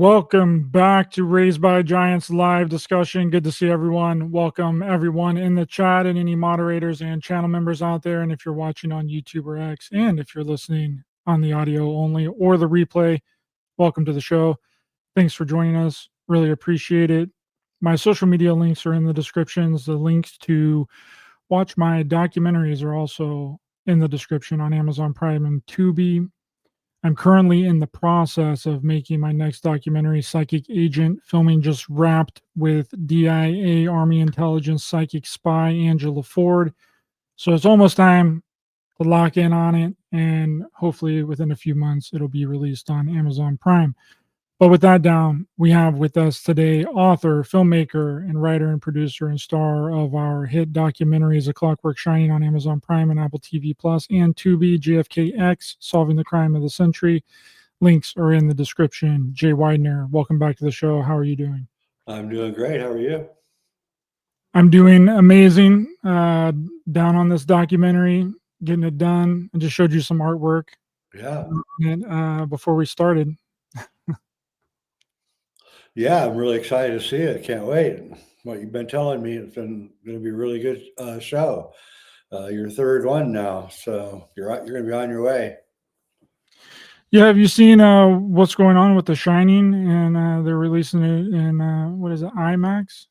Welcome back to Raised by Giants live discussion. Good to see everyone. Welcome everyone in the chat and any moderators and channel members out there. And if you're watching on YouTube or X, and if you're listening on the audio only or the replay, welcome to the show. Thanks for joining us. Really appreciate it. My social media links are in the descriptions. The links to watch my documentaries are also in the description on Amazon Prime and Tubi. I'm currently in the process of making my next documentary, Psychic Agent. Filming just wrapped with DIA Army Intelligence Psychic Spy Angela Ford. So it's almost time to lock in on it, and hopefully within a few months it'll be released on Amazon Prime. But with that down, we have with us today author, filmmaker, and writer and producer and star of our hit documentaries, A Clockwork Shining on Amazon Prime and Apple TV Plus, and Tubi, JFKX, Solving the Crime of the Century. Links are in the description. Jay Weidner, welcome back to the show. How are you doing? I'm doing great. How are you? I'm doing amazing. Down on this documentary, getting it done. I just showed you some artwork. Yeah. Before we started. Yeah, I'm really excited to see it. Can't wait. What you've been telling me, it's been going to be a really good show. Your third one now, so you're going to be on your way. Yeah, have you seen what's going on with The Shining? And they're releasing it in what is it, IMAX?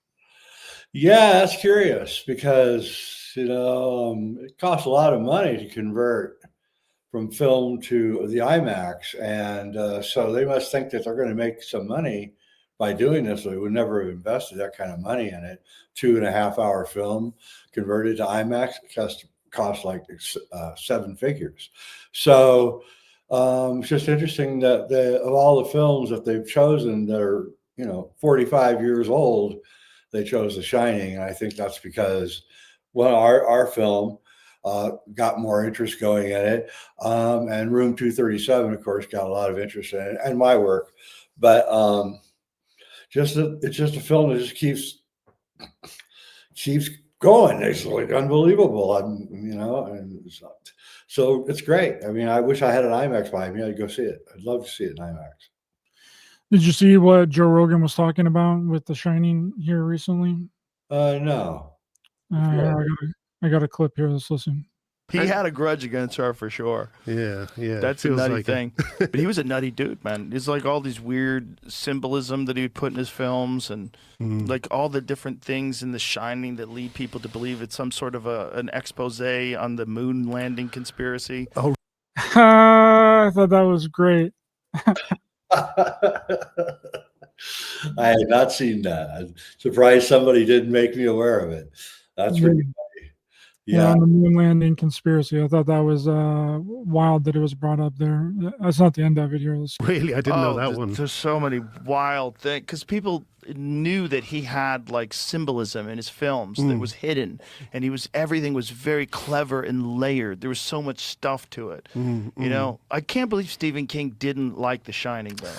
Yeah, that's curious because it costs a lot of money to convert from film to the IMAX, and so they must think that they're going to make some money by doing this. They would never have invested that kind of money in it. 2.5-hour film converted to IMAX cost like 7 figures. So it's just interesting that of all the films that they've chosen that are 45 years old, they chose The Shining, and I think that's because our film got more interest going in it, and Room 237, of course, got a lot of interest in it, and my work, but it's just a film that just keeps going. It's like unbelievable. And so it's great. I mean, I wish I had an IMAX by me. I'd go see it. I'd love to see it in IMAX. Did you see what Joe Rogan was talking about with The Shining here recently? No. I got a clip here. Let's listen. He had a grudge against her for sure. Yeah. That's a nutty thing. But he was a nutty dude, man. It's like all these weird symbolism that he would put in his films, and like all the different things in The Shining that lead people to believe it's some sort of an expose on the moon landing conspiracy. Oh, I thought that was great. I had not seen that. I'm surprised somebody didn't make me aware of it. That's really funny. Yeah, on the moon landing conspiracy. I thought that was wild that it was brought up there. That's not the end of it here. Really? I didn't know that one. There's so many wild things because people knew that he had like symbolism in his films that was hidden, and everything was very clever and layered. There was so much stuff to it. I can't believe Stephen King didn't like The Shining though.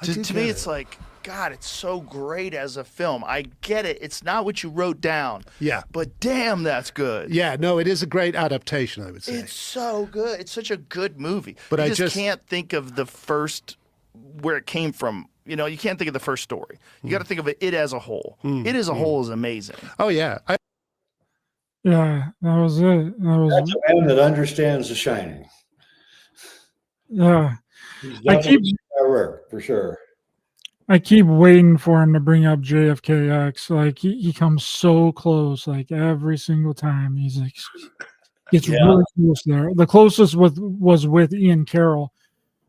To me, it's like, God, it's so great as a film. I get it. It's not what you wrote down. Yeah. But damn, that's good. Yeah, no, it is a great adaptation, I would say. It's so good. It's such a good movie. But I just can't think of the first, where it came from. You can't think of the first story. You got to think of it as a whole. It as a whole is amazing. Oh, yeah. Yeah, that was it. That's a man that understands The Shining. Yeah. I keep work for sure. I keep waiting for him to bring up JFKX. Like he comes so close, like every single time. He's like, gets really close there. The closest was with Ian Carroll,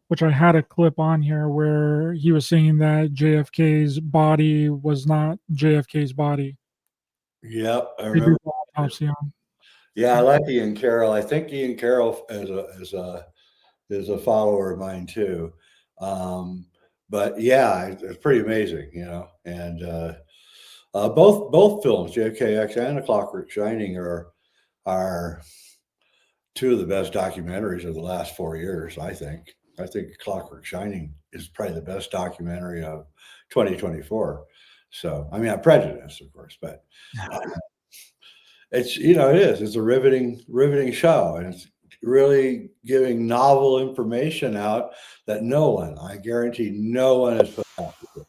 which I had a clip on here where he was saying that JFK's body was not JFK's body. Yep, I remember. Yeah, I like Ian Carroll. I think Ian Carroll is a follower of mine too. But yeah, it's pretty amazing, and both films, JFKX and A Clockwork Shining, are two of the best documentaries of the last 4 years, I think. I think Clockwork Shining is probably the best documentary of 2024. So, I mean, I'm prejudiced, of course, but it's, it is. It's a riveting show, and really giving novel information out that I guarantee no one has put out before.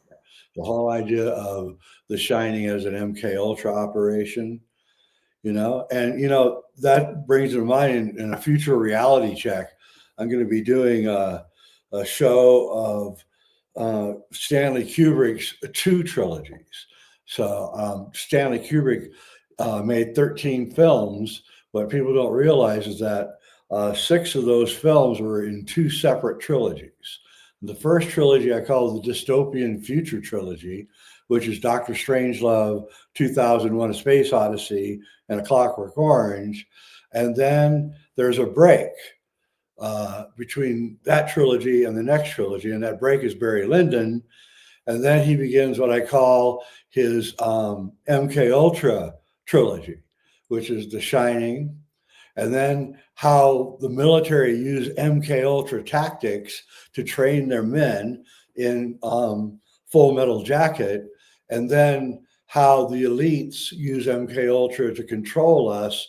The whole idea of The Shining as an MK Ultra operation, and that brings to mind in a future reality check, I'm going to be doing a show of Stanley Kubrick's two trilogies. So Stanley Kubrick made 13 films. What people don't realize is that 6 of those films were in 2 separate trilogies. The first trilogy I call the Dystopian Future Trilogy, which is Doctor Strangelove, 2001: A Space Odyssey, and A Clockwork Orange. And then there's a break between that trilogy and the next trilogy, and that break is Barry Lyndon. And then he begins what I call his MK Ultra trilogy, which is The Shining, and then how the military used MK Ultra tactics to train their men in Full Metal Jacket, and then how the elites use MK Ultra to control us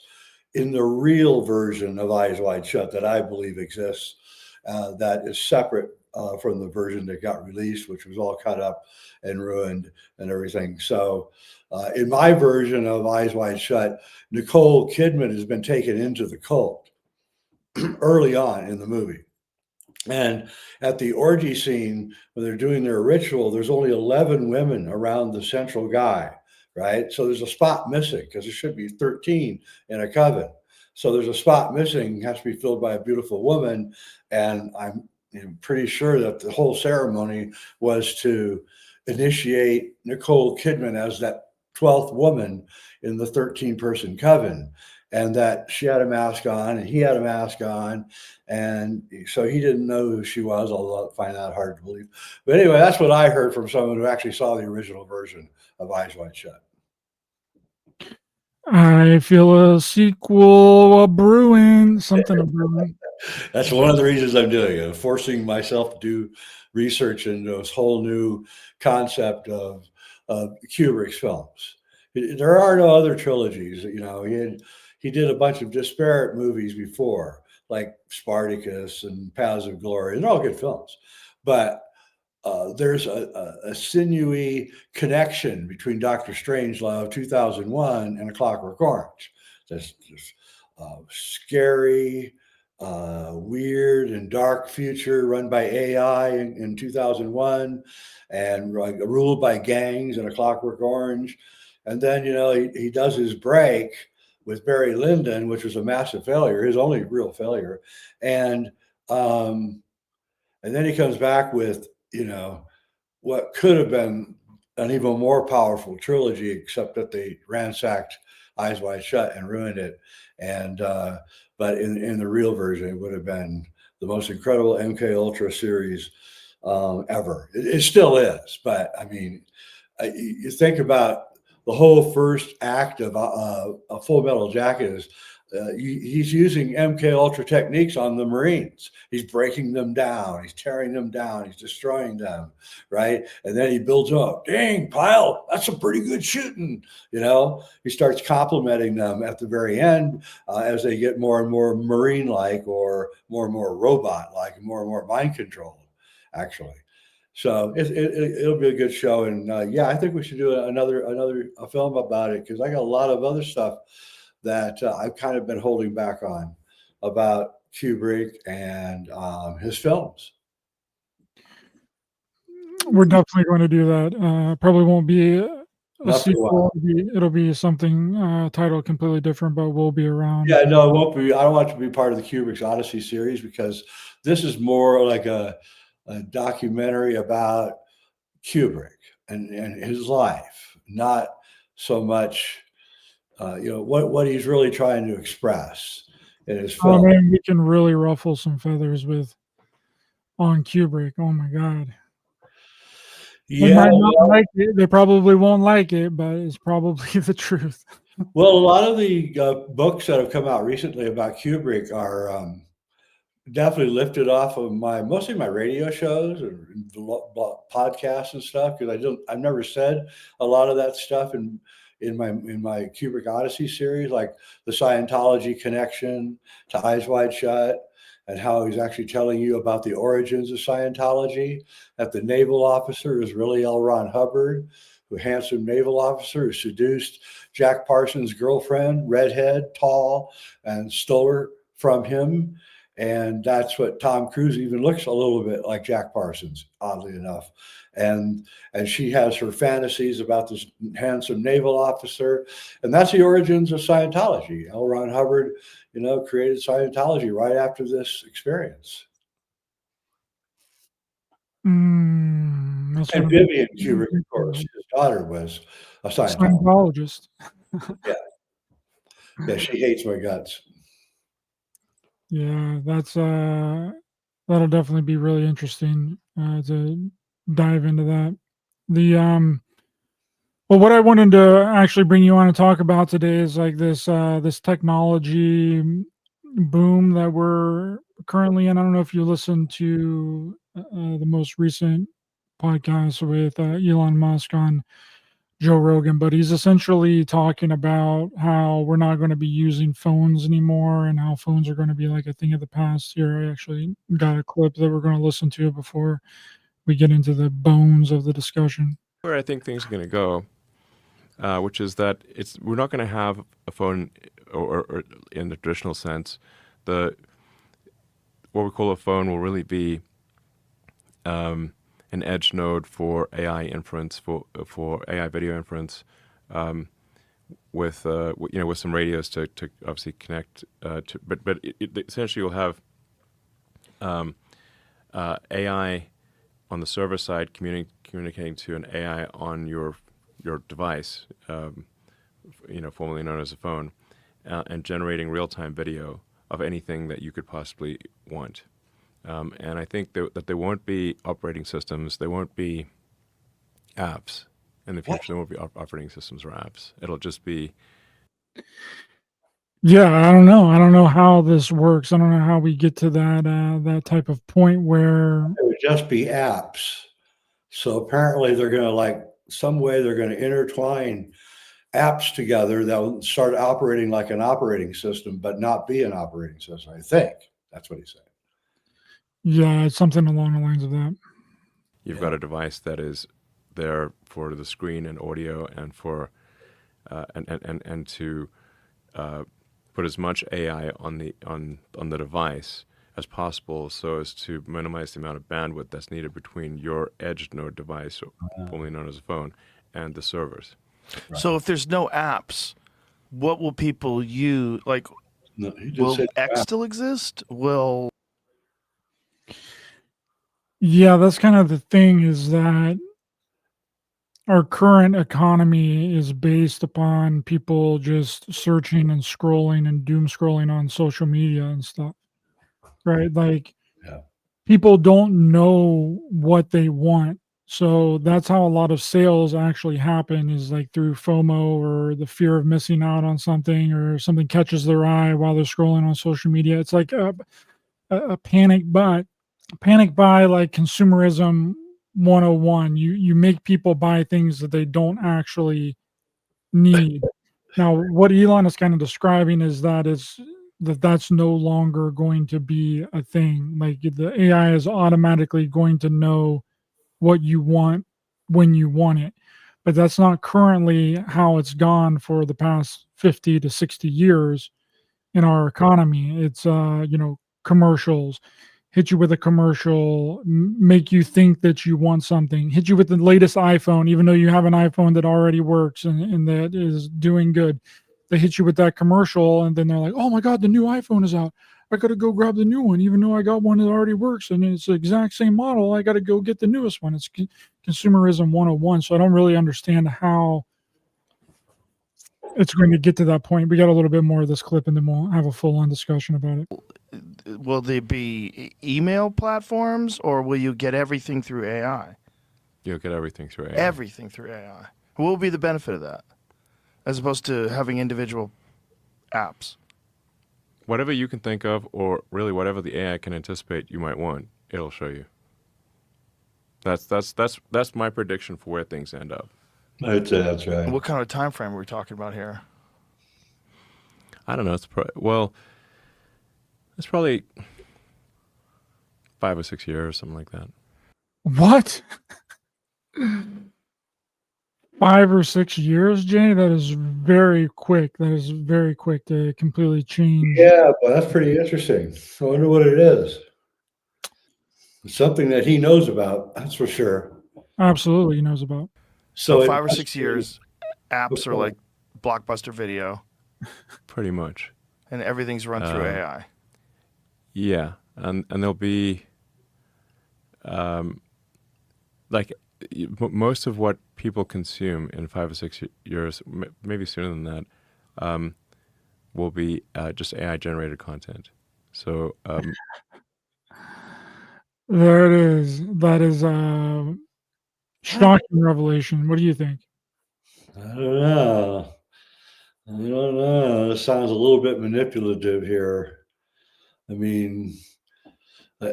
in the real version of Eyes Wide Shut that I believe exists, that is separate from the version that got released, which was all cut up and ruined and everything. So in my version of Eyes Wide Shut, Nicole Kidman has been taken into the cult early on in the movie. And at the orgy scene, when they're doing their ritual, there's only 11 women around the central guy, right? So there's a spot missing because there should be 13 in a coven. So there's a spot missing, has to be filled by a beautiful woman. And I'm pretty sure that the whole ceremony was to initiate Nicole Kidman as that 12th woman in the 13-person coven. And that she had a mask on and he had a mask on. And so he didn't know who she was, although I find that hard to believe. But anyway, that's what I heard from someone who actually saw the original version of Eyes Wide Shut. I feel a sequel brewing, something a brewing. That's one of the reasons I'm doing it, forcing myself to do research into this whole new concept of Kubrick's films. There are no other trilogies. He did a bunch of disparate movies before, like Spartacus and Paths of Glory. They're all good films, but there's a sinewy connection between Doctor Strangelove, 2001, and A Clockwork Orange. This scary, weird, and dark future run by AI in 2001, and ruled by gangs in A Clockwork Orange. And then he does his break with Barry Lyndon, which was a massive failure, his only real failure, and then he comes back with what could have been an even more powerful trilogy, except that they ransacked Eyes Wide Shut and ruined it. And but in the real version, it would have been the most incredible MK Ultra series ever. It still is, but I mean, you think about the whole first act of a Full Metal Jacket is he's using MK Ultra techniques on the Marines. He's breaking them down. He's tearing them down. He's destroying them, right? And then he builds them up. Dang, Pyle, that's some pretty good shooting. He starts complimenting them at the very end as they get more and more Marine-like, or more and more robot-like, more and more mind-controlled, actually. So it'll be a good show, and I think we should do another film about it, because I got a lot of other stuff that I've kind of been holding back on about Kubrick and his films. We're definitely going to do that. Probably won't be a sequel. It'll be something titled completely different, but we'll be around. Yeah, no, it won't be. I don't want it to be part of the Kubrick's Odyssey series, because this is more like a documentary about Kubrick and his life, not so much what he's really trying to express in his film. Oh man, we can really ruffle some feathers on Kubrick. Oh my God. Yeah, they might not like it. They probably won't like it, but it's probably the truth. Well, a lot of the books that have come out recently about Kubrick are definitely lifted off of mostly my radio shows or podcasts and stuff, because I've never said a lot of that stuff in in my Kubrick Odyssey series, like the Scientology connection to Eyes Wide Shut, and how he's actually telling you about the origins of Scientology, that the naval officer is really L. Ron Hubbard, who handsome naval officer who seduced Jack Parsons' girlfriend, redhead, tall, and stole her from him. And that's what Tom Cruise even looks a little bit like Jack Parsons, oddly enough. And she has her fantasies about this handsome naval officer. And that's the origins of Scientology. L. Ron Hubbard, created Scientology right after this experience. That's And gonna Vivian be Kubrick, of course, his daughter was a Scientologist. Yeah, she hates my guts. Yeah, that'll definitely be really interesting to dive into that. The Well, what I wanted to actually bring you on and talk about today is like this technology boom that we're currently in. I don't know if you listened to the most recent podcast with Elon Musk on Joe Rogan, but he's essentially talking about how we're not going to be using phones anymore and how phones are going to be like a thing of the past. Here, I actually got a clip that we're going to listen to before we get into the bones of the discussion. Where I think things are going to go, which is that we're not going to have a phone, or in the traditional sense, what we call a phone will really be an edge node for AI inference, for AI video inference, with some radios to obviously connect to. But essentially you'll have AI on the server side communicating to an AI on your device, formerly known as a phone, and generating real-time video of anything that you could possibly want. And I think that there won't be operating systems, there won't be apps in the future. There won't be operating systems or apps. It'll just be... Yeah, I don't know. I don't know how this works. I don't know how we get to that type of point where it would just be apps. So apparently they're going to some way they're going to intertwine apps together that will start operating like an operating system, but not be an operating system. I think that's what he said. Yeah, it's something along the lines of that. You've got a device that is there for the screen and audio and for and to put as much AI on the device as possible, so as to minimize the amount of bandwidth that's needed between your edge node device, formerly known as a phone, and the servers. Right. So if there's no apps, what will people use? Like, will X still exist? Yeah, that's kind of the thing, is that our current economy is based upon people just searching and scrolling and doom scrolling on social media and stuff, right? Like, people don't know what they want. So that's how a lot of sales actually happen, is like through FOMO, or the fear of missing out on something, or something catches their eye while they're scrolling on social media. It's like a panic buy, like consumerism 101. You make people buy things that they don't actually need. Now, what Elon is kind of describing is that's no longer going to be a thing. Like, the AI is automatically going to know what you want when you want it. But that's not currently how it's gone for the past 50 to 60 years in our economy. It's commercials, hit you with a commercial, make you think that you want something, hit you with the latest iPhone, even though you have an iPhone that already works and that is doing good. They hit you with that commercial, and then they're like, oh my God, the new iPhone is out. I got to go grab the new one, even though I got one that already works and it's the exact same model. I got to go get the newest one. It's consumerism 101. So I don't really understand how it's going to get to that point. We got a little bit more of this clip, and then we'll have a full-on discussion about it. Will they be email platforms, or will you get everything through AI? You'll get everything through AI. Everything through AI. What will be the benefit of that, as opposed to having individual apps? Whatever you can think of, or really whatever the AI can anticipate you might want, it'll show you. That's my prediction for where things end up. I'd say that's right. What kind of time frame are we talking about here? I don't know. It's probably 5 or 6 years, something like that. What? 5 or 6 years, Jay? That is very quick. That is very quick to completely change. Yeah, but that's pretty interesting. I wonder what it is. It's something that he knows about, that's for sure. Absolutely, he knows about. So it 5 or must 6 be years, apps are before. like Blockbuster Video, Pretty much. and everything's run through AI. Yeah, and there'll be most of what people consume in 5 or 6 years, maybe sooner than that, will be just AI generated content. So There it is. That is a shocking revelation. What do you think? I don't know. I don't know. This sounds a little bit manipulative here. I mean, uh,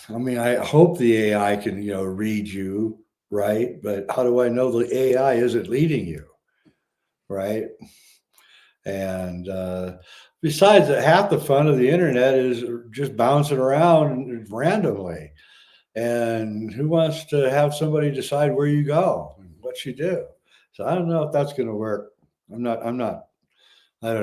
I hope the AI can, read you, right? But how do I know the AI isn't leading you, right? And besides that, half the fun of the internet is just bouncing around randomly. And who wants to have somebody decide where you go and what you do? So I don't know if that's going to work. I don't know. It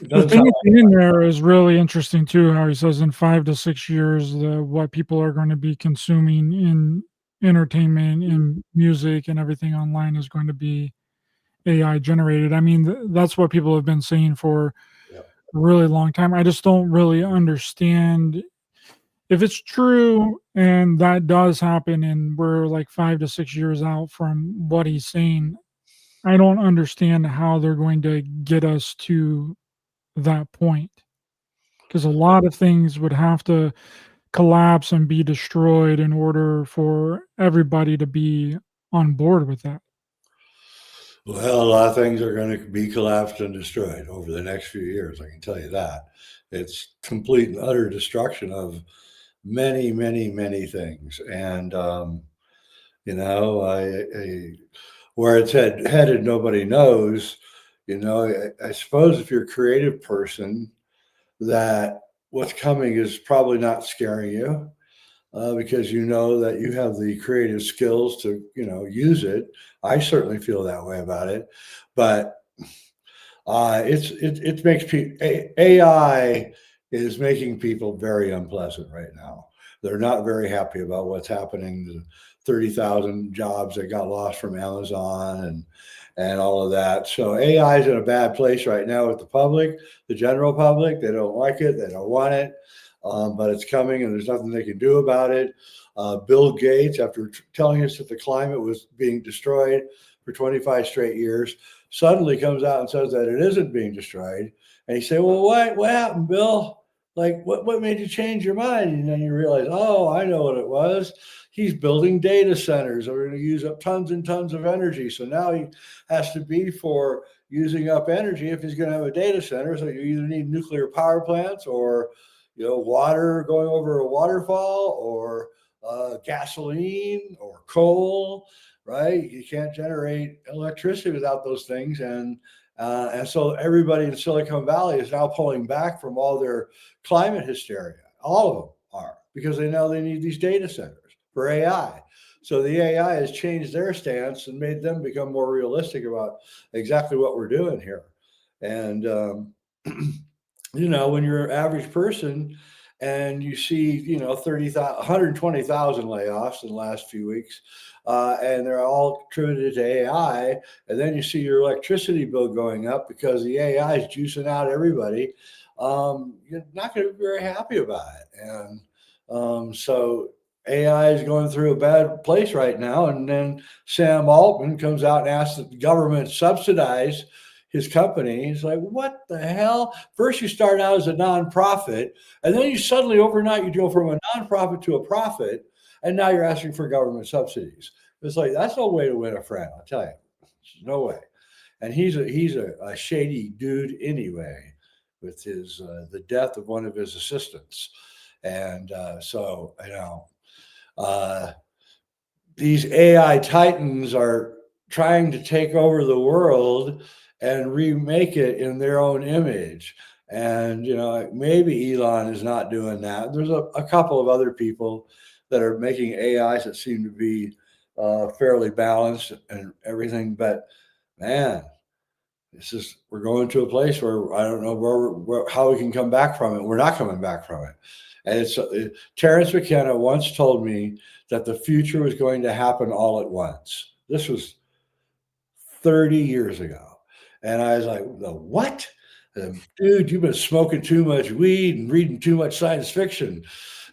The doesn't thing sound at the end there is really interesting too, how he says in 5 to 6 years, what people are going to be consuming in entertainment and music and everything online is going to be AI generated. I mean, that's what people have been saying for yeah. a really long time. I just don't really understand if it's true and that does happen and we're like 5 to 6 years out from what he's saying. I don't understand how they're going to get us to that point, because a lot of things would have to collapse and be destroyed in order for everybody to be on board with that. Well, a lot of things are going to be collapsed and destroyed over the next few years. I can tell you that. It's complete and utter destruction of many, many, many things. And, where it's headed, nobody knows. I suppose if you're a creative person, that what's coming is probably not scaring you because you know that you have the creative skills to, use it. I certainly feel that way about it, but it makes people AI is making people very unpleasant right now. They're not very happy about what's happening. The 30,000 jobs that got lost from Amazon and all of that. So AI is in a bad place right now with the public, the general public. They don't like it. They don't want it. But it's coming, and there's nothing they can do about it. Bill Gates, after telling us that the climate was being destroyed for 25 straight years, suddenly comes out and says that it isn't being destroyed. And you say, well, what happened, Bill? Like, what made you change your mind? And then you realize, oh, I know what it was. He's building data centers that are going to use up tons and tons of energy. So now he has to be for using up energy if he's going to have a data center. So you either need nuclear power plants or, water going over a waterfall or gasoline or coal, right? You can't generate electricity without those things. And so everybody in Silicon Valley is now pulling back from all their climate hysteria. All of them are, because they know they need these data centers for AI. So the AI has changed their stance and made them become more realistic about exactly what we're doing here. And, when you're an average person and you see, 30,000, 120,000 layoffs in the last few weeks, and they're all attributed to AI. And then you see your electricity bill going up because the AI is juicing out everybody. You're not going to be very happy about it. And so AI is going through a bad place right now. And then Sam Altman comes out and asks that the government subsidize his company. He's like, what the hell? First, you start out as a nonprofit, and then you suddenly overnight you go from a nonprofit to a profit, and now you're asking for government subsidies. It's like, that's no way to win a friend, I'll tell you. There's no way. And he's a shady dude anyway, with his the death of one of his assistants. And so uh, these AI titans are trying to take over the world and remake it in their own image. And, maybe Elon is not doing that. There's a couple of other people that are making AIs that seem to be fairly balanced and everything. But man, we're going to a place where I don't know how we can come back from it. We're not coming back from it. And Terrence McKenna once told me that the future was going to happen all at once. This was 30 years ago. And I was like, the what? Dude, you've been smoking too much weed and reading too much science fiction.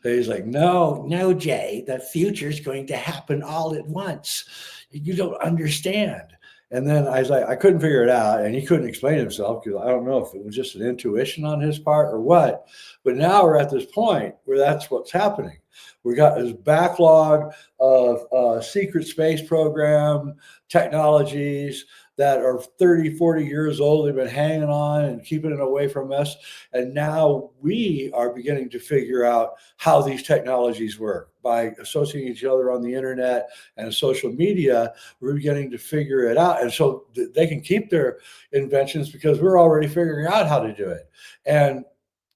And he's like, no, Jay, the future is going to happen all at once. You don't understand. And then I was like, I couldn't figure it out. And he couldn't explain himself because I don't know if it was just an intuition on his part or what. But now we're at this point where that's what's happening. We got this backlog of secret space program technologies that are 30, 40 years old. They've been hanging on and keeping it away from us. And now we are beginning to figure out how these technologies work. By associating each other on the internet and social media, we're beginning to figure it out. And so they can keep their inventions because we're already figuring out how to do it. And,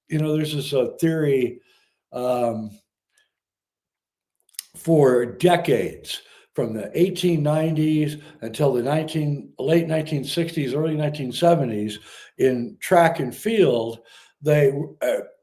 there's this theory for decades, from the 1890s until the late 1960s, early 1970s, in track and field,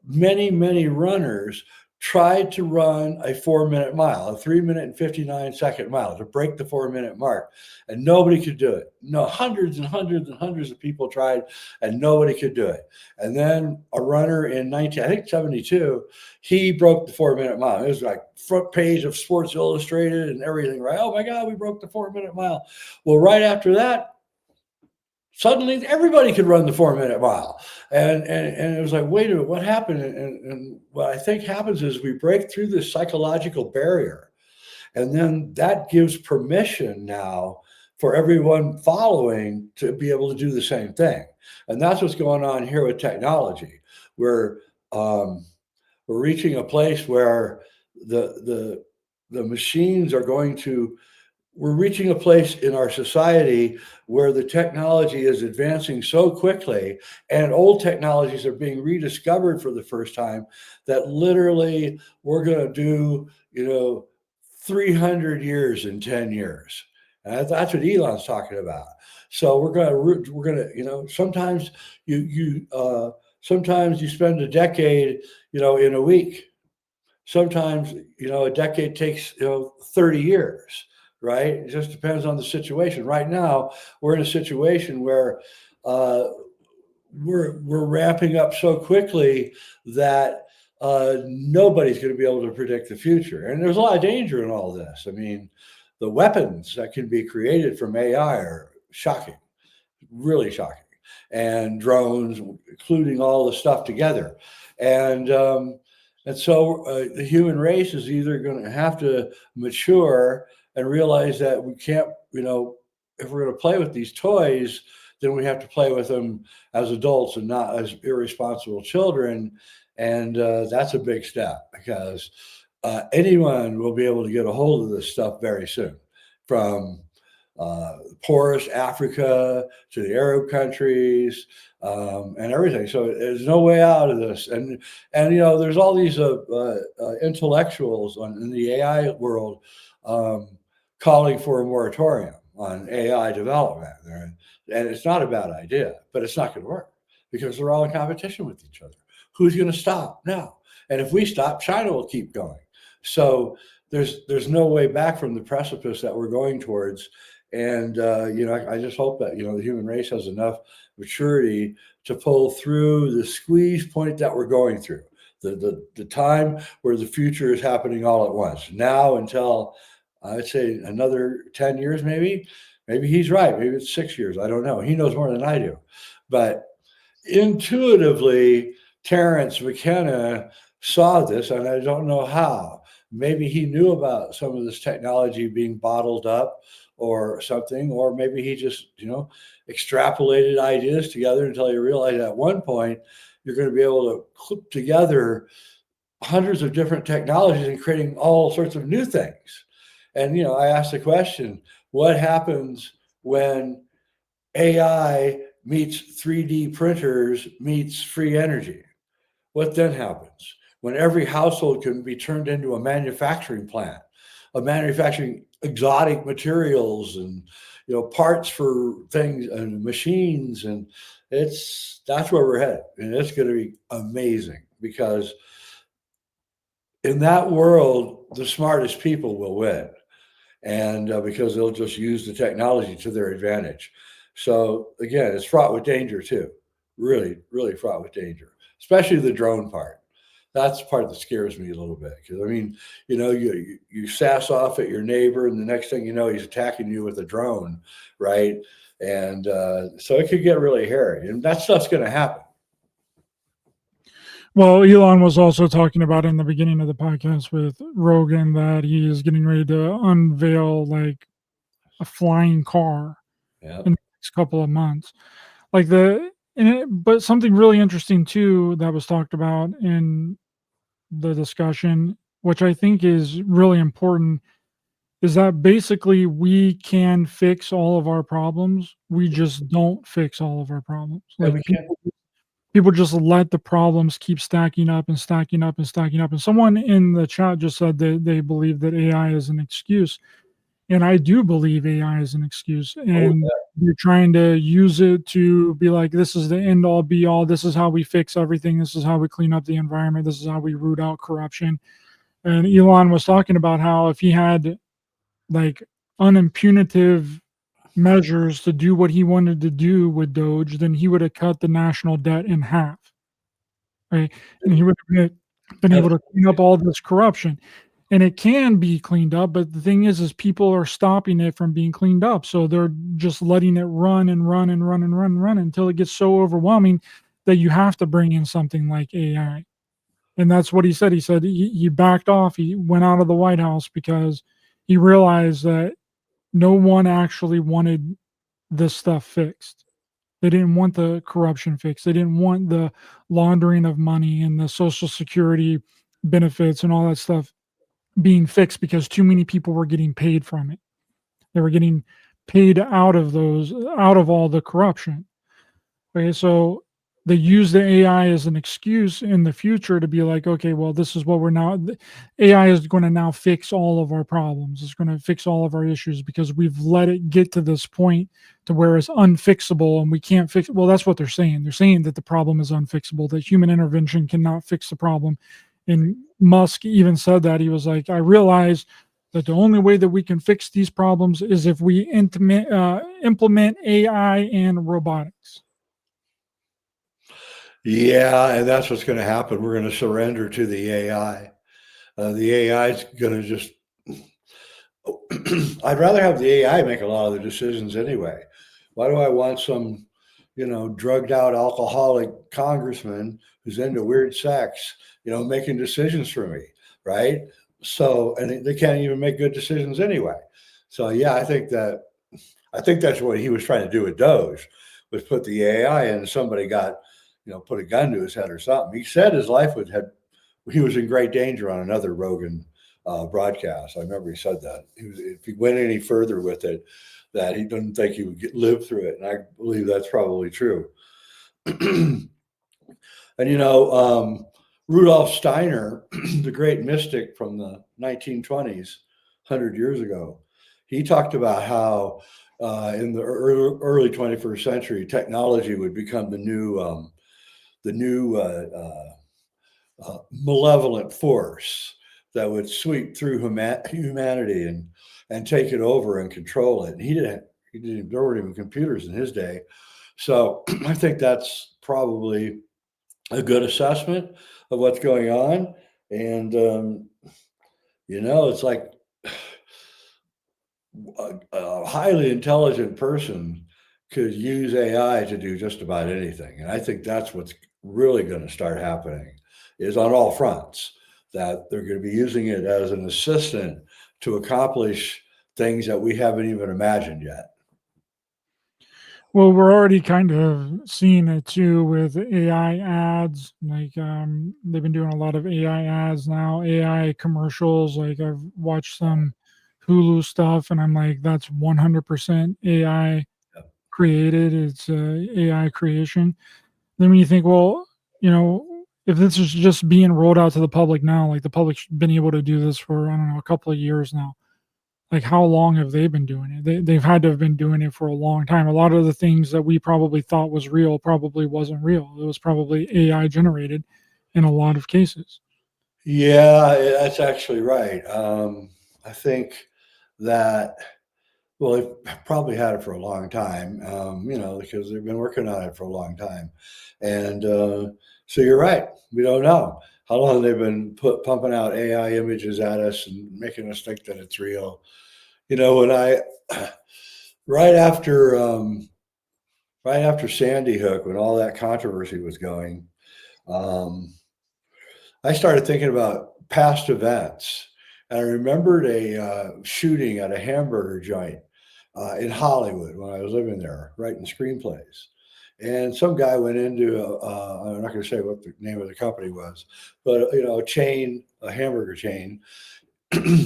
many runners tried to run a 4-minute mile, a 3-minute and 59-second mile, to break the 4-minute mark, and nobody could do it. No, hundreds and hundreds and hundreds of people tried, and nobody could do it. And then a runner in 1972, he broke the 4-minute mile. It was like front page of Sports Illustrated and everything, right? Oh my God, we broke the 4-minute mile. Well, right after that, suddenly everybody could run the 4-minute mile. And it was like, wait a minute, what happened? And what I think happens is we break through this psychological barrier. And then that gives permission now for everyone following to be able to do the same thing. And that's what's going on here with technology. We're reaching a place where the machines are going to, we're reaching a place in our society where the technology is advancing so quickly and old technologies are being rediscovered for the first time that literally we're going to do, 300 years in 10 years. And that's what Elon's talking about. So we're going to, sometimes sometimes you spend a decade, in a week. Sometimes, a decade takes, 30 years. Right? It just depends on the situation. Right now, we're in a situation where we're ramping up so quickly that nobody's going to be able to predict the future. And there's a lot of danger in all this. I mean, the weapons that can be created from AI are shocking, really shocking. And drones, including all the stuff together. And so the human race is either going to have to mature and realize that we can't, if we're going to play with these toys, then we have to play with them as adults and not as irresponsible children. And that's a big step because anyone will be able to get a hold of this stuff very soon, from poorest Africa to the Arab countries and everything. So there's no way out of this. And there's all these intellectuals in the AI world calling for a moratorium on AI development. And it's not a bad idea, but it's not going to work because they're all in competition with each other. Who's going to stop now? And if we stop, China will keep going. So there's no way back from the precipice that we're going towards. And, I just hope that, the human race has enough maturity to pull through the squeeze point that we're going through, the time where the future is happening all at once. Now until, I'd say, another 10 years, maybe he's right. Maybe it's 6 years. I don't know. He knows more than I do. But intuitively, Terrence McKenna saw this, and I don't know how. Maybe he knew about some of this technology being bottled up or something, or maybe he just, extrapolated ideas together until he realized at one point you're going to be able to clip together hundreds of different technologies and creating all sorts of new things. And I asked the question, what happens when AI meets 3D printers meets free energy? What then happens when every household can be turned into a manufacturing plant, of manufacturing exotic materials and parts for things and machines, and that's where we're headed, and it's going to be amazing because in that world the smartest people will win, and because they'll just use the technology to their advantage. So again, it's fraught with danger too, really, really fraught with danger, especially the drone part. That's the part that scares me a little bit because I mean, you sass off at your neighbor, and the next thing you know, he's attacking you with a drone, right? And so it could get really hairy, and that stuff's going to happen. Well, Elon was also talking about in the beginning of the podcast with Rogan that he is getting ready to unveil like a flying car Yeah. in the next couple of months. But something really interesting too that was talked about in the discussion, which I think is really important, is that basically we can fix all of our problems. We just don't fix all of our problems. Yeah, we Like can't. people just let the problems keep stacking up and stacking up and stacking up. And someone in the chat just said that they believe that AI is an excuse. And I do believe AI is an excuse. Oh, And you're trying to use it to be like, this is the end all be all. This is how we fix everything. This is how we clean up the environment. This is how we root out corruption. And Elon was talking about how if he had like unimpunitive measures to do what he wanted to do with Doge, then he would have cut the national debt in half, right? And he would have been able to clean up all this corruption. And it can be cleaned up, but the thing is people are stopping it from being cleaned up. So they're just letting it run and run and run and run and run until it gets so overwhelming that you have to bring in something like AI. And that's what he said. He said he backed off. He went out of the White House because he realized that no one actually wanted this stuff fixed. They didn't want the corruption fixed. They didn't want the laundering of money and the Social Security benefits and all that stuff being fixed because too many people were getting paid from it. They were getting paid out of all the corruption. Okay, so they use the AI as an excuse in the future to be like, okay, well, this is what AI is going to now fix all of our problems. It's going to fix all of our issues because we've let it get to this point to where it's unfixable and we can't fix it. Well, that's what they're saying. They're saying that the problem is unfixable, that human intervention cannot fix the problem. And Musk even said that. He was like, I realize that the only way that we can fix these problems is if we implement AI and robotics. Yeah, and that's what's going to happen. We're going to surrender to the AI. The AI is going to just. I'd rather have the AI make a lot of the decisions anyway. Why do I want some, drugged out alcoholic congressman who's into weird sex, making decisions for me, right? So, and they can't even make good decisions anyway. So, yeah, I think that's what he was trying to do with Doge, was put the AI in. And somebody got, put a gun to his head or something. He said his life he was in great danger on another Rogan broadcast. I remember he said that if he went any further with it, that he didn't think he would live through it. And I believe that's probably true. And, Rudolf Steiner, the great mystic from the 1920s, 100 years ago, he talked about how in the early 21st century, technology would become the new malevolent force that would sweep through humanity and take it over and control it. And there weren't even computers in his day. So I think that's probably a good assessment of what's going on. And, it's like a highly intelligent person could use AI to do just about anything. And I think that's what's really going to start happening, is on all fronts, that they're going to be using it as an assistant to accomplish things that we haven't even imagined yet. Well, we're already kind of seeing it too with AI ads. Like they've been doing a lot of AI ads now, AI commercials. Like I've watched some Hulu stuff, and I'm like, that's 100% AI created. It's AI creation. Then when you think, well, you know, if this is just being rolled out to the public now, like the public's been able to do this for, I don't know, a couple of years now. Like, how long have they been doing it? They've had to have been doing it for a long time. A lot of the things that we probably thought was real probably wasn't real. It was probably AI generated in a lot of cases. Yeah, that's actually right. I think that, well, they've probably had it for a long time, because they've been working on it for a long time. And so you're right. We don't know how long they've been pumping out AI images at us and making us think that it's real. When right after right after Sandy Hook, when all that controversy was going, um, I started thinking about past events. And I remembered a shooting at a hamburger joint in Hollywood when I was living there, writing screenplays. And some guy went into, I'm not going to say what the name of the company was, but a hamburger chain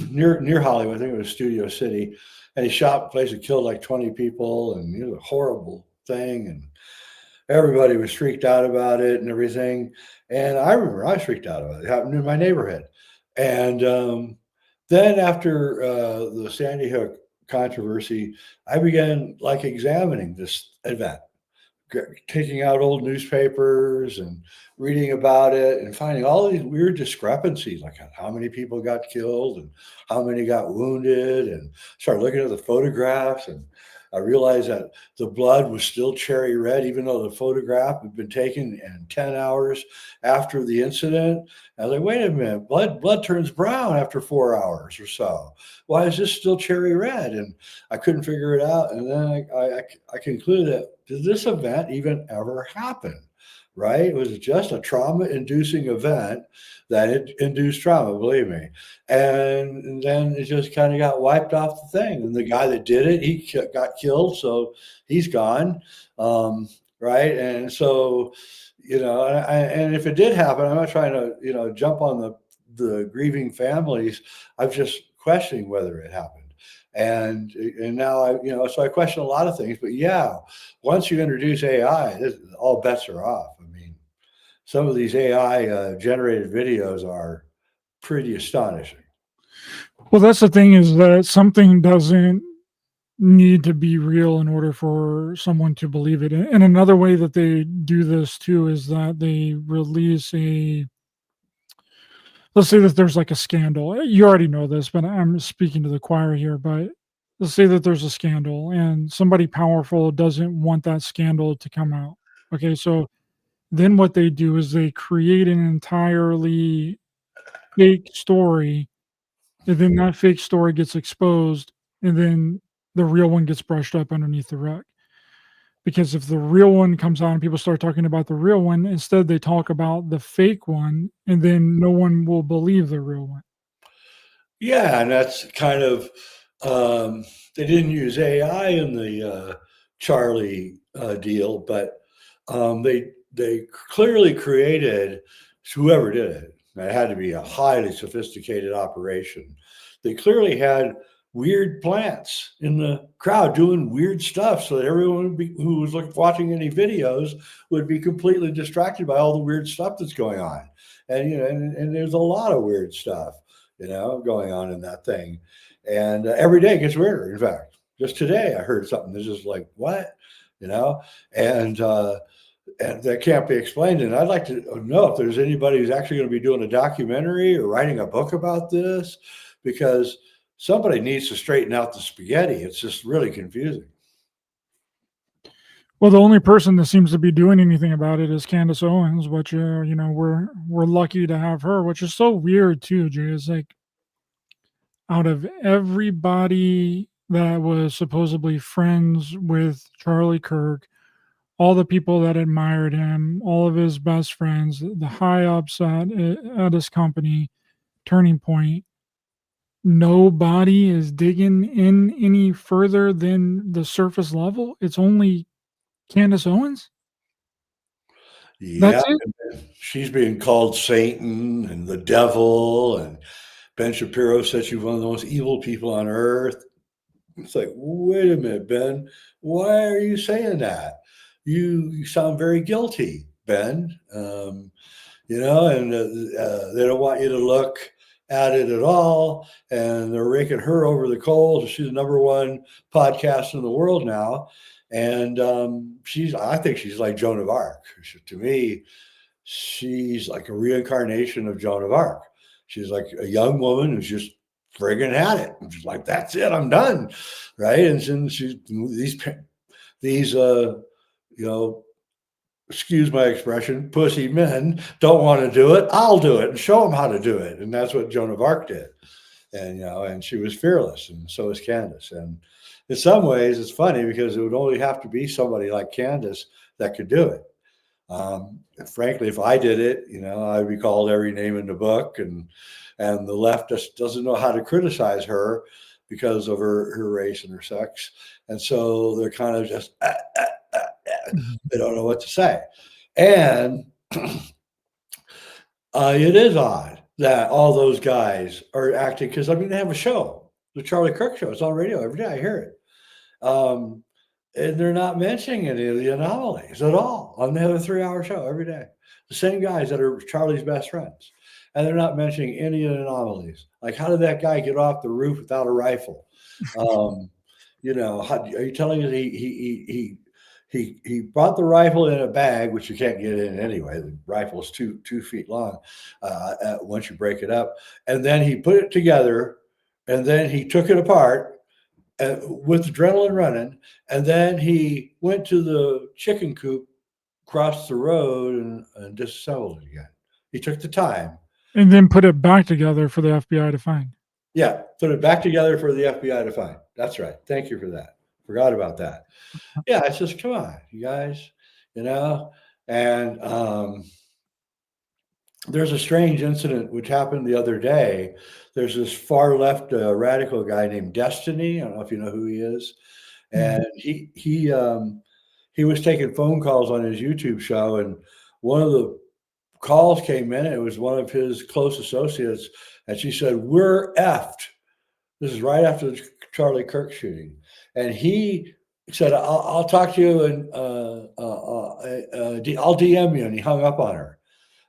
near Hollywood. I think it was Studio City, and he shot a place that killed like 20 people, and it was a horrible thing. And everybody was freaked out about it and everything. And I remember I was freaked out about it. It happened in my neighborhood. And then after the Sandy Hook controversy, I began like examining this event, taking out old newspapers and reading about it and finding all these weird discrepancies, like how many people got killed and how many got wounded, and started looking at the photographs. And I realized that the blood was still cherry red, even though the photograph had been taken in 10 hours after the incident. I was like, wait a minute, blood turns brown after 4 hours or so. Why is this still cherry red? And I couldn't figure it out. And then I concluded that, did this event even ever happen? Right? It was just a trauma-inducing event that it induced trauma, believe me. And then it just kind of got wiped off the thing. And the guy that did it, he got killed, so he's gone. Right? And so, and if it did happen, I'm not trying to, jump on the grieving families. I'm just questioning whether it happened. And now so I question a lot of things. But yeah, once you introduce AI, all bets are off. I mean, some of these AI generated videos are pretty astonishing. Well, that's the thing, is that something doesn't need to be real in order for someone to believe it. And another way that they do this too is that they release let's say that there's like a scandal. You already know this, but I'm speaking to the choir here. But let's say that there's a scandal and somebody powerful doesn't want that scandal to come out. Okay, so then what they do is they create an entirely fake story, and then that fake story gets exposed, and then the real one gets brushed up underneath the rug. Because if the real one comes out and people start talking about the real one, instead they talk about the fake one, and then no one will believe the real one. Yeah, and that's kind of they didn't use AI in the Charlie deal, but they clearly created, whoever did it. It had to be a highly sophisticated operation. They clearly had weird plants in the crowd doing weird stuff, so that everyone who was watching any videos would be completely distracted by all the weird stuff that's going on. And and there's a lot of weird stuff going on in that thing. And every day it gets weirder. In fact, just today I heard something that's just like, what, and that can't be explained. And I'd like to know if there's anybody who's actually going to be doing a documentary or writing a book about this, because somebody needs to straighten out the spaghetti. It's just really confusing. Well, the only person that seems to be doing anything about it is Candace Owens, which we're lucky to have her, which is so weird too, Jay. It's like, out of everybody that was supposedly friends with Charlie Kirk, all the people that admired him, all of his best friends, the high ups at his company, Turning Point, nobody is digging in any further than the surface level. It's only Candace Owens. Yeah, That's it. she's being called Satan and the devil, and Ben Shapiro said she's one of the most evil people on earth. It's like, wait a minute, Ben, why are you saying that? You sound very guilty, Ben. And they don't want you to look at it at all. And they're raking her over the coals. She's the number one podcast in the world now. And I think she's like Joan of Arc. To me, she's like a reincarnation of Joan of Arc. She's like a young woman who's just friggin' had it. And she's like, that's it, I'm done. Right. And then these, excuse my expression, pussy men don't want to do it. I'll do it and show them how to do it. And that's what Joan of Arc did. And she was fearless, and so is Candace. And in some ways, it's funny because it would only have to be somebody like Candace that could do it. Frankly, if I did it, I'd be called every name in the book, and the left just doesn't know how to criticize her because of her race and her sex. And so they're kind of just, they don't know what to say. And it is odd that all those guys are acting, because they have a show, the Charlie Kirk Show. It's on radio every day. I hear it. And they're not mentioning any of the anomalies at all on the other 3-hour show every day. The same guys that are Charlie's best friends. And they're not mentioning any of the anomalies. Like, how did that guy get off the roof without a rifle? Are you telling us he brought the rifle in a bag, which you can't get in anyway. The rifle is 2 feet long once you break it up. And then he put it together, and then he took it apart with adrenaline running. And then he went to the chicken coop, crossed the road, and disassembled it again. He took the time. And then put it back together for the FBI to find. Yeah, put it back together for the FBI to find. That's right. Thank you for that. Forgot about that. Yeah, it's just, come on, you guys, and there's a strange incident which happened the other day. There's this far left radical guy named Destiny. I don't know if you know who he is. And he was taking phone calls on his YouTube show, and one of the calls came in, and it was one of his close associates, and she said, "We're effed." This is right after the Charlie Kirk shooting. And he said, I'll talk to you, and I'll DM you. And he hung up on her,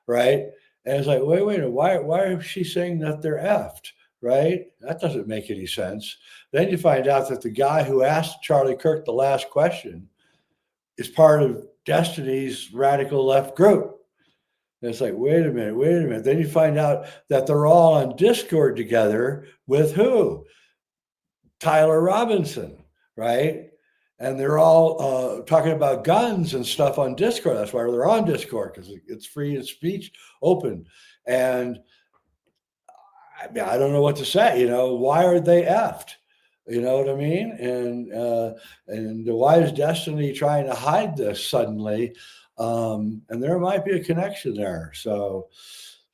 right? And it's like, wait, why is she saying that they're effed, right? That doesn't make any sense. Then you find out that the guy who asked Charlie Kirk the last question is part of Destiny's radical left group. And it's like, wait a minute. Then you find out that they're all on Discord together with who? Tyler Robinson, right? And they're all talking about guns and stuff on Discord. That's why they're on Discord, because it's free and speech open. And I don't know what to say. Why are they effed? You know what I mean? And why is Destiny trying to hide this suddenly? And there might be a connection there. So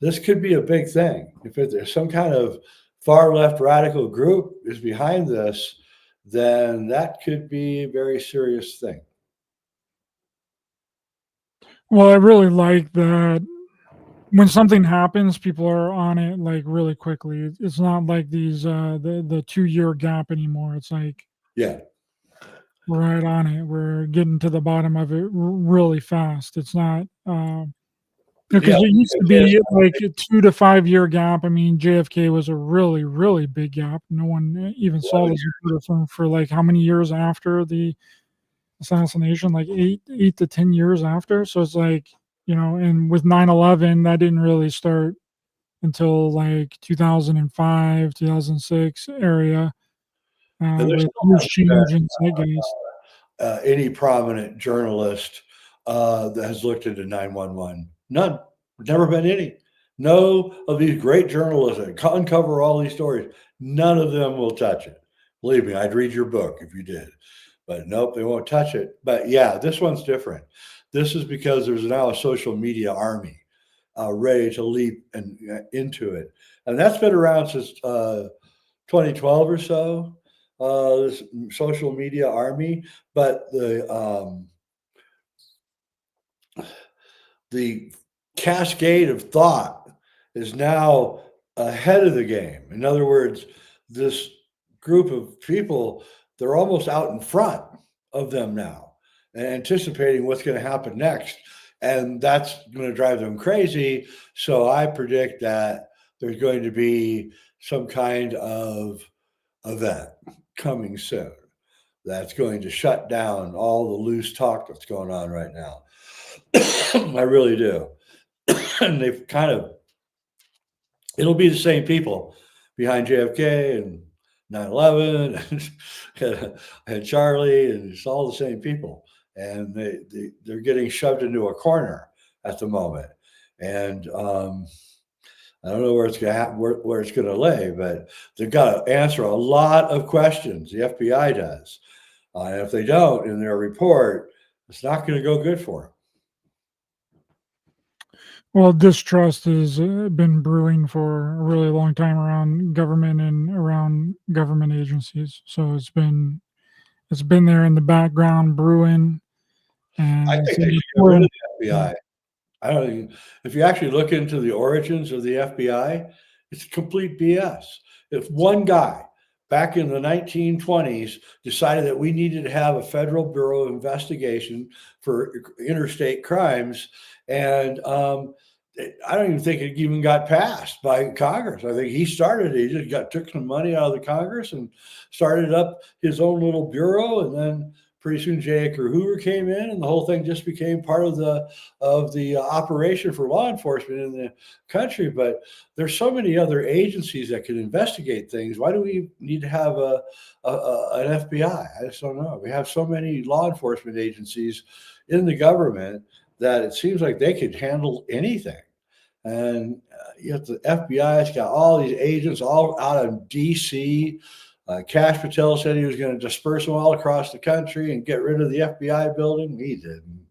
this could be a big thing. If there's some kind of far left radical group is behind this, then that could be a very serious thing. Well, I really like that when something happens, people are on it like really quickly. It's not like these the 2-year gap anymore. It's like, yeah, we're right on it. We're getting to the bottom of it really fast. It's not because it used to be like a 2 to 5 year gap. I mean, JFK was a really, really big gap. No one even saw this for like how many years after the assassination? Like 8 to 10 years after. So it's like, and with 9/11, that didn't really start until like 2005, 2006 area. With huge change in zeitgeist. Any prominent journalist that has looked into 911. None. Never been any. No of these great journalists that uncover all these stories. None of them will touch it. Believe me, I'd read your book if you did. But nope, they won't touch it. But yeah, this one's different. This is because there's now a social media army ready to leap into it. And that's been around since 2012 or so. This social media army, but the cascade of thought is now ahead of the game. In other words, this group of people, they're almost out in front of them now, and anticipating what's going to happen next. And that's going to drive them crazy. So I predict that there's going to be some kind of event coming soon that's going to shut down all the loose talk that's going on right now. I really do. And they've kind of, it'll be the same people behind JFK and 9/11 and Charlie, and it's all the same people. And they're getting shoved into a corner at the moment. And I don't know where it's going to happen, where it's going to lay, but they've got to answer a lot of questions. The FBI does. And if they don't in their report, it's not going to go good for them. Well, distrust has been brewing for a really long time around government and around government agencies. So it's been there in the background brewing, and I it's think they should get rid of the FBI. I don't think, if you actually look into the origins of the FBI, it's complete BS. If one guy back in the 1920s decided that we needed to have a federal bureau of investigation for interstate crimes, and I don't even think it even got passed by Congress. I think he started it. He just took some money out of the Congress and started up his own little bureau, and then pretty soon J. Edgar Hoover came in, and the whole thing just became part of the operation for law enforcement in the country. But there's so many other agencies that can investigate things. Why do we need to have an FBI? I just don't know. We have so many law enforcement agencies in the government that it seems like they could handle anything. And yet the FBI's got all these agents all out of DC. Kash Patel said he was going to disperse them all across the country and get rid of the FBI building. He didn't.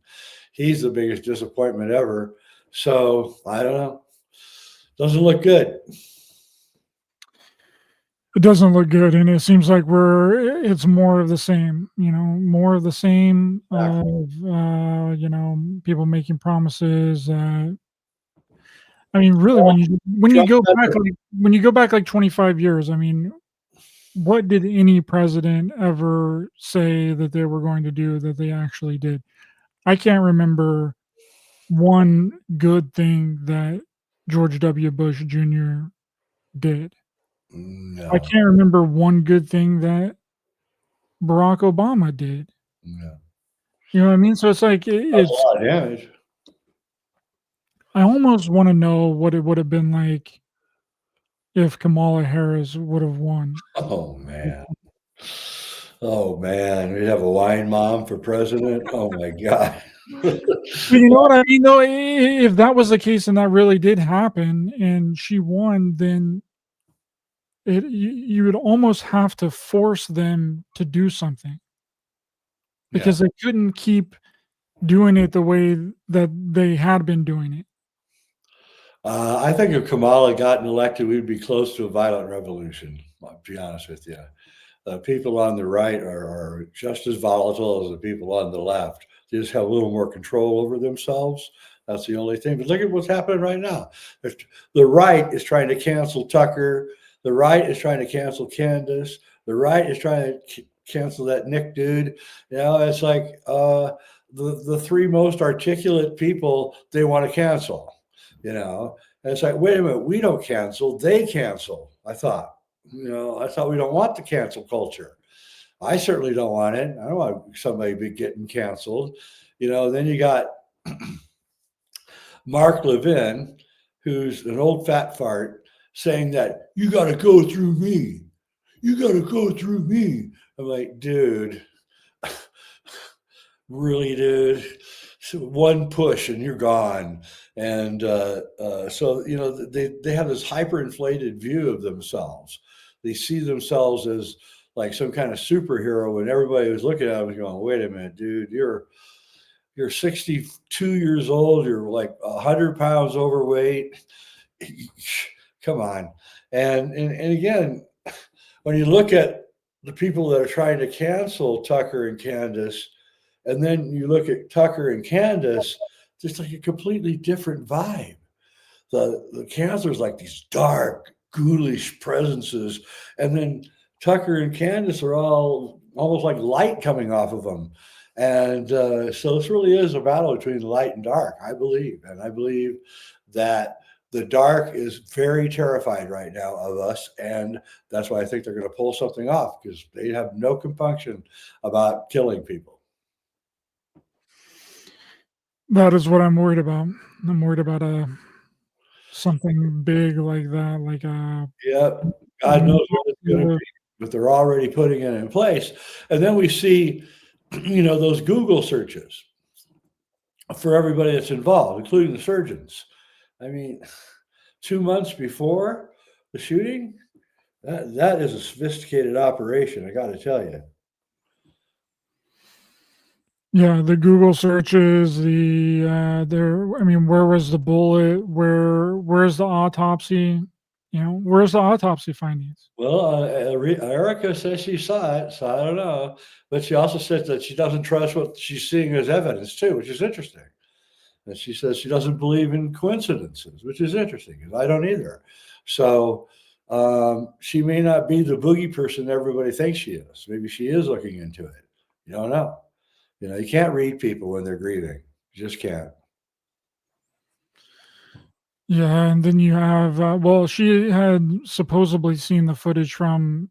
He's the biggest disappointment ever. So I don't know. Doesn't look good. It doesn't look good, and it seems like it's more of the same. More of the same of people making promises. I mean, really, when you go back like 25 years, I mean, what did any president ever say that they were going to do that they actually did? I can't remember one good thing that George W. Bush Jr. did. I No, can't remember one good thing that Barack Obama did. no. You know what I mean? So it's like That's a lot of damage. I almost want to know what it would have been like if Kamala Harris would have won. Oh man. Oh man. We'd have a wine mom for president. Oh my God. But you know what I mean, though? If that was the case and that really did happen and she won, then you would almost have to force them to do something because they couldn't keep doing it the way that they had been doing it. I think if Kamala gotten elected, we'd be close to a violent revolution. I'll be honest with you. The people on the right are just as volatile as the people on the left. They just have a little more control over themselves. That's the only thing. But look at what's happening right now. The right is trying to cancel Tucker. The right is trying to cancel Candace. The right is trying to cancel that Nick dude. It's like the three most articulate people they want to cancel. And it's like, wait a minute, we don't cancel, they cancel. I thought we don't want the cancel culture. I certainly don't want it. I don't want somebody be getting canceled. Then you got Mark Levin, who's an old fat fart, saying that you got to go through me. You got to go through me. I'm like, dude, really, dude? So one push and you're gone. And so they have this hyperinflated view of themselves. They see themselves as like some kind of superhero, and everybody who's looking at them is going, wait a minute, dude, you're 62 years old, you're like 100 pounds overweight. Come on. And again, when you look at the people that are trying to cancel Tucker and Candace, and then you look at Tucker and Candace, just like a completely different vibe. The cancelers like these dark, ghoulish presences. And then Tucker and Candace are all almost like light coming off of them. And so this really is a battle between light and dark, I believe. And I believe that the dark is very terrified right now of us. And that's why I think they're going to pull something off, because they have no compunction about killing people. That is what I'm worried about. I'm worried about something big like that, like Yeah, God knows what it's going to be, but they're already putting it in place. And then we see, those Google searches for everybody that's involved, including the surgeons. I mean, 2 months before the shooting, that is a sophisticated operation, I got to tell you. Yeah, the Google searches, I mean, where was the bullet? Where's the autopsy? Where's the autopsy findings? Well, Erica says she saw it, so I don't know. But she also said that she doesn't trust what she's seeing as evidence too, which is interesting. And she says she doesn't believe in coincidences, which is interesting because I don't either. So she may not be the boogie person everybody thinks she is. Maybe she is looking into it. You don't know. You can't read people when they're grieving. You just can't. Yeah, and then you have she had supposedly seen the footage from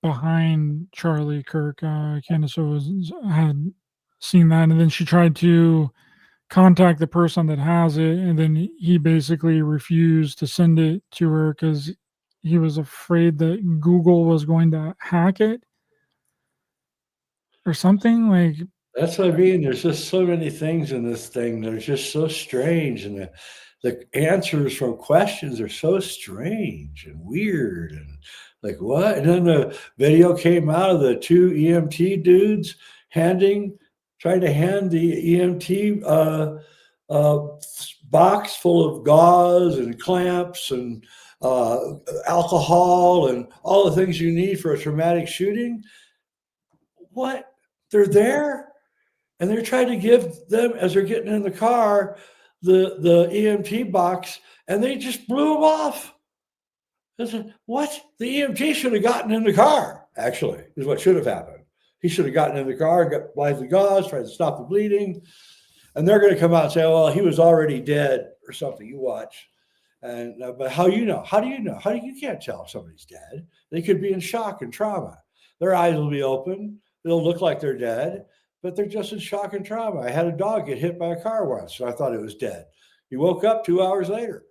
behind Charlie Kirk. Candace had seen that, and then she tried to contact the person that has it, and then he basically refused to send it to her because he was afraid that Google was going to hack it or something. Like, That's what I mean. There's just so many things in this thing that are just so strange, and the answers from questions are so strange and weird, and like what? And then the video came out of the two EMT dudes trying to hand the EMT uh, box full of gauze and clamps and alcohol and all the things you need for a traumatic shooting. What? They're there? And they're trying to give them, as they're getting in the car, the EMT box, and they just blew them off. I said, what? The EMT should have gotten in the car, actually, is what should have happened. He should have gotten in the car, applied the gauze, tried to stop the bleeding. And they're going to come out and say, well, he was already dead or something. You watch. And but how you know? How do you know? You can't tell if somebody's dead. They could be in shock and trauma. Their eyes will be open. They'll look like they're dead, but they're just in shock and trauma. I had a dog get hit by a car once, so I thought it was dead. He woke up 2 hours later,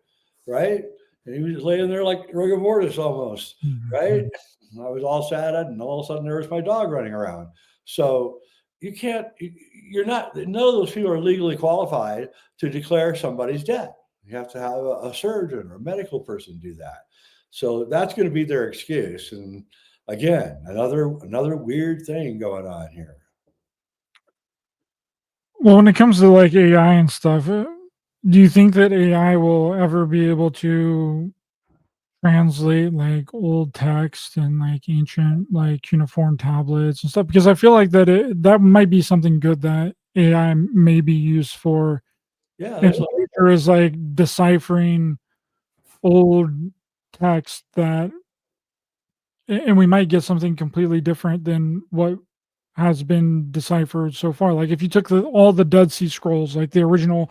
right? And he was laying there like rigor mortis almost, right? And I was all sad, and all of a sudden there was my dog running around. So you're not, none of those people are legally qualified to declare somebody's dead. You have to have a surgeon or a medical person do that. So that's going to be their excuse. And again, another weird thing going on here. well, when it comes to like AI and stuff, do you think that AI will ever be able to translate like old text and like ancient like cuneiform tablets and stuff? Because I feel like that might be something good that AI may be used for. Yeah, In the future is like deciphering old text and we might get something completely different than what has been deciphered so far. Like if you took all the Dead Sea Scrolls, like the original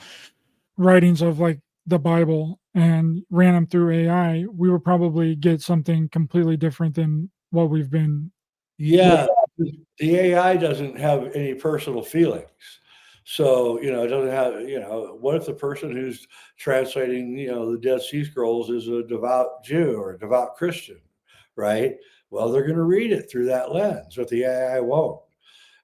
writings of like the Bible, and ran them through AI, we would probably get something completely different than what we've been. yeah. The AI doesn't have any personal feelings. So, it doesn't have, what if the person who's translating, the Dead Sea Scrolls is a devout Jew or a devout Christian, right? Well, they're going to read it through that lens, but the AI won't.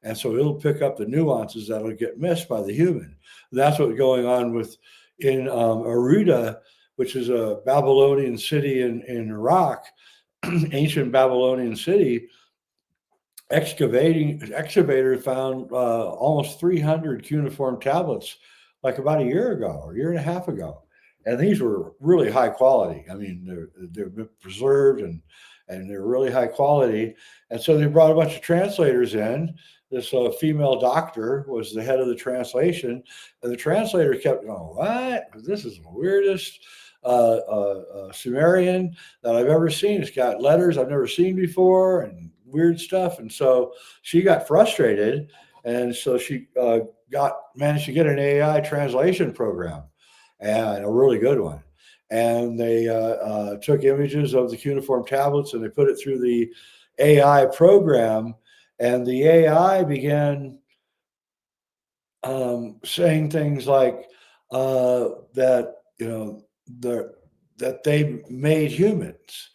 And so it'll pick up the nuances that'll get missed by the human. That's what's going on in Aruda, which is a Babylonian city in Iraq, ancient Babylonian city. Excavators found almost 300 cuneiform tablets like about a year ago or a year and a half ago. And these were really high quality. I mean, they've been preserved and they're really high quality. And so they brought a bunch of translators in. This female doctor was the head of the translation. And the translator kept going, what? This is the weirdest Sumerian that I've ever seen. It's got letters I've never seen before and weird stuff. And so she got frustrated, and so she managed to get an AI translation program, and a really good one. And they took images of the cuneiform tablets and they put it through the AI program, and the AI began saying things like that, that they made humans,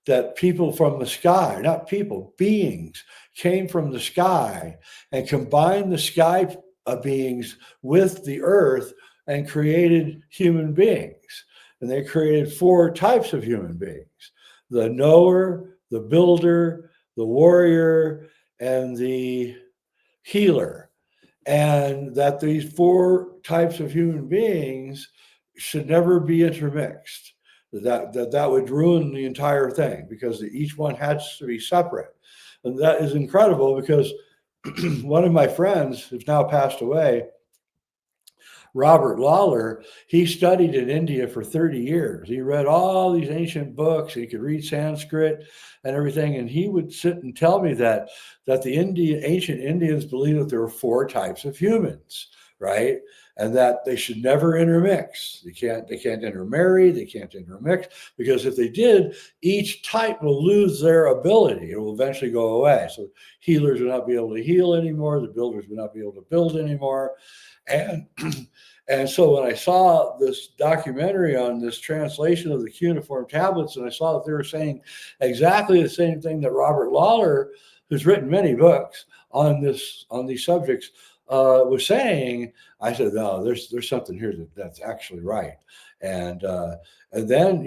that people from the sky, not people, beings came from the sky and combined the sky beings with the earth and created human beings. And they created 4 types of human beings: the knower, the builder, the warrior, and the healer. And that these 4 types of human beings should never be intermixed. That would ruin the entire thing, because each one has to be separate. And that is incredible, because one of my friends who's now passed away, Robert Lawler, he studied in India for 30 years. He read all these ancient books. He could read Sanskrit and everything. And he would sit and tell me that the ancient Indians believed that there were 4 types of humans, right? And that they should never intermix. They can't intermarry. They can't intermix, because if they did, each type will lose their ability. It will eventually go away. So healers will not be able to heal anymore. The builders will not be able to build anymore. And and so when I saw this documentary on this translation of the cuneiform tablets, and I saw that they were saying exactly the same thing that Robert Lawler, who's written many books on these subjects, was saying, I said, no, there's something here that's actually right. And then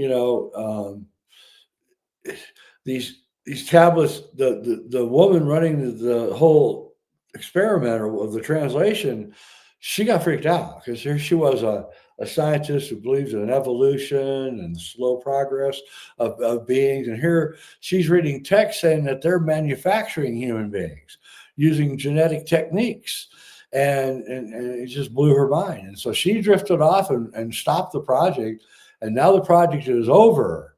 these tablets, the woman running the whole experiment of the translation, she got freaked out, because here she was, a scientist who believes in evolution and slow progress of beings. And here she's reading text saying that they're manufacturing human beings using genetic techniques. And it just blew her mind. And so she drifted off and stopped the project. And now the project is over.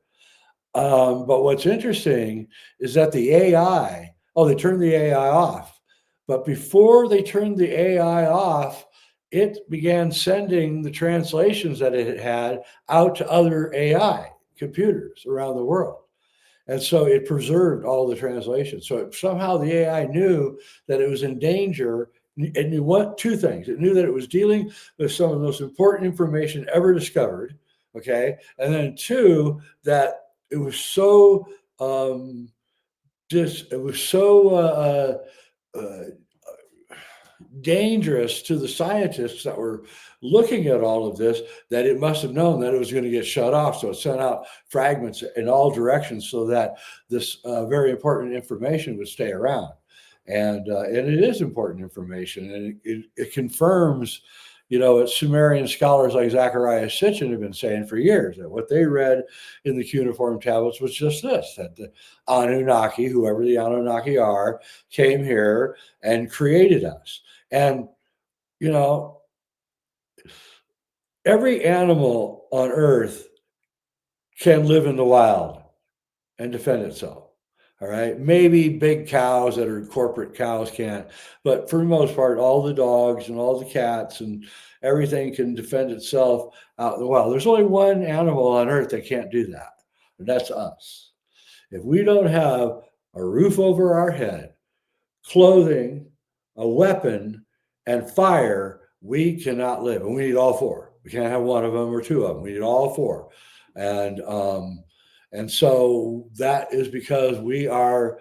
But what's interesting is that the AI, they turned the AI off. But before they turned the AI off, it began sending the translations that it had out to other AI computers around the world. And so it preserved all the translations. So somehow the AI knew that it was in danger. It knew 2 things. It knew that it was dealing with some of the most important information ever discovered. Okay. And then 2, that it was so dangerous to the scientists that were looking at all of this, that it must have known that it was going to get shut off. So it sent out fragments in all directions so that this very important information would stay around. And it is important information, and it confirms, what Sumerian scholars like Zacharias Sitchin have been saying for years, that what they read in the cuneiform tablets was just this, that the Anunnaki, whoever the Anunnaki are, came here and created us. And, every animal on Earth can live in the wild and defend itself. All right. Maybe big cows that are corporate cows can't, but for the most part, all the dogs and all the cats and everything can defend itself out in the wild. There's only one animal on Earth that can't do that, and that's us. If we don't have a roof over our head, clothing, a weapon, and fire, we cannot live. And we need all 4. We can't have one of them or 2 of them. We need all 4. And so that is because we are,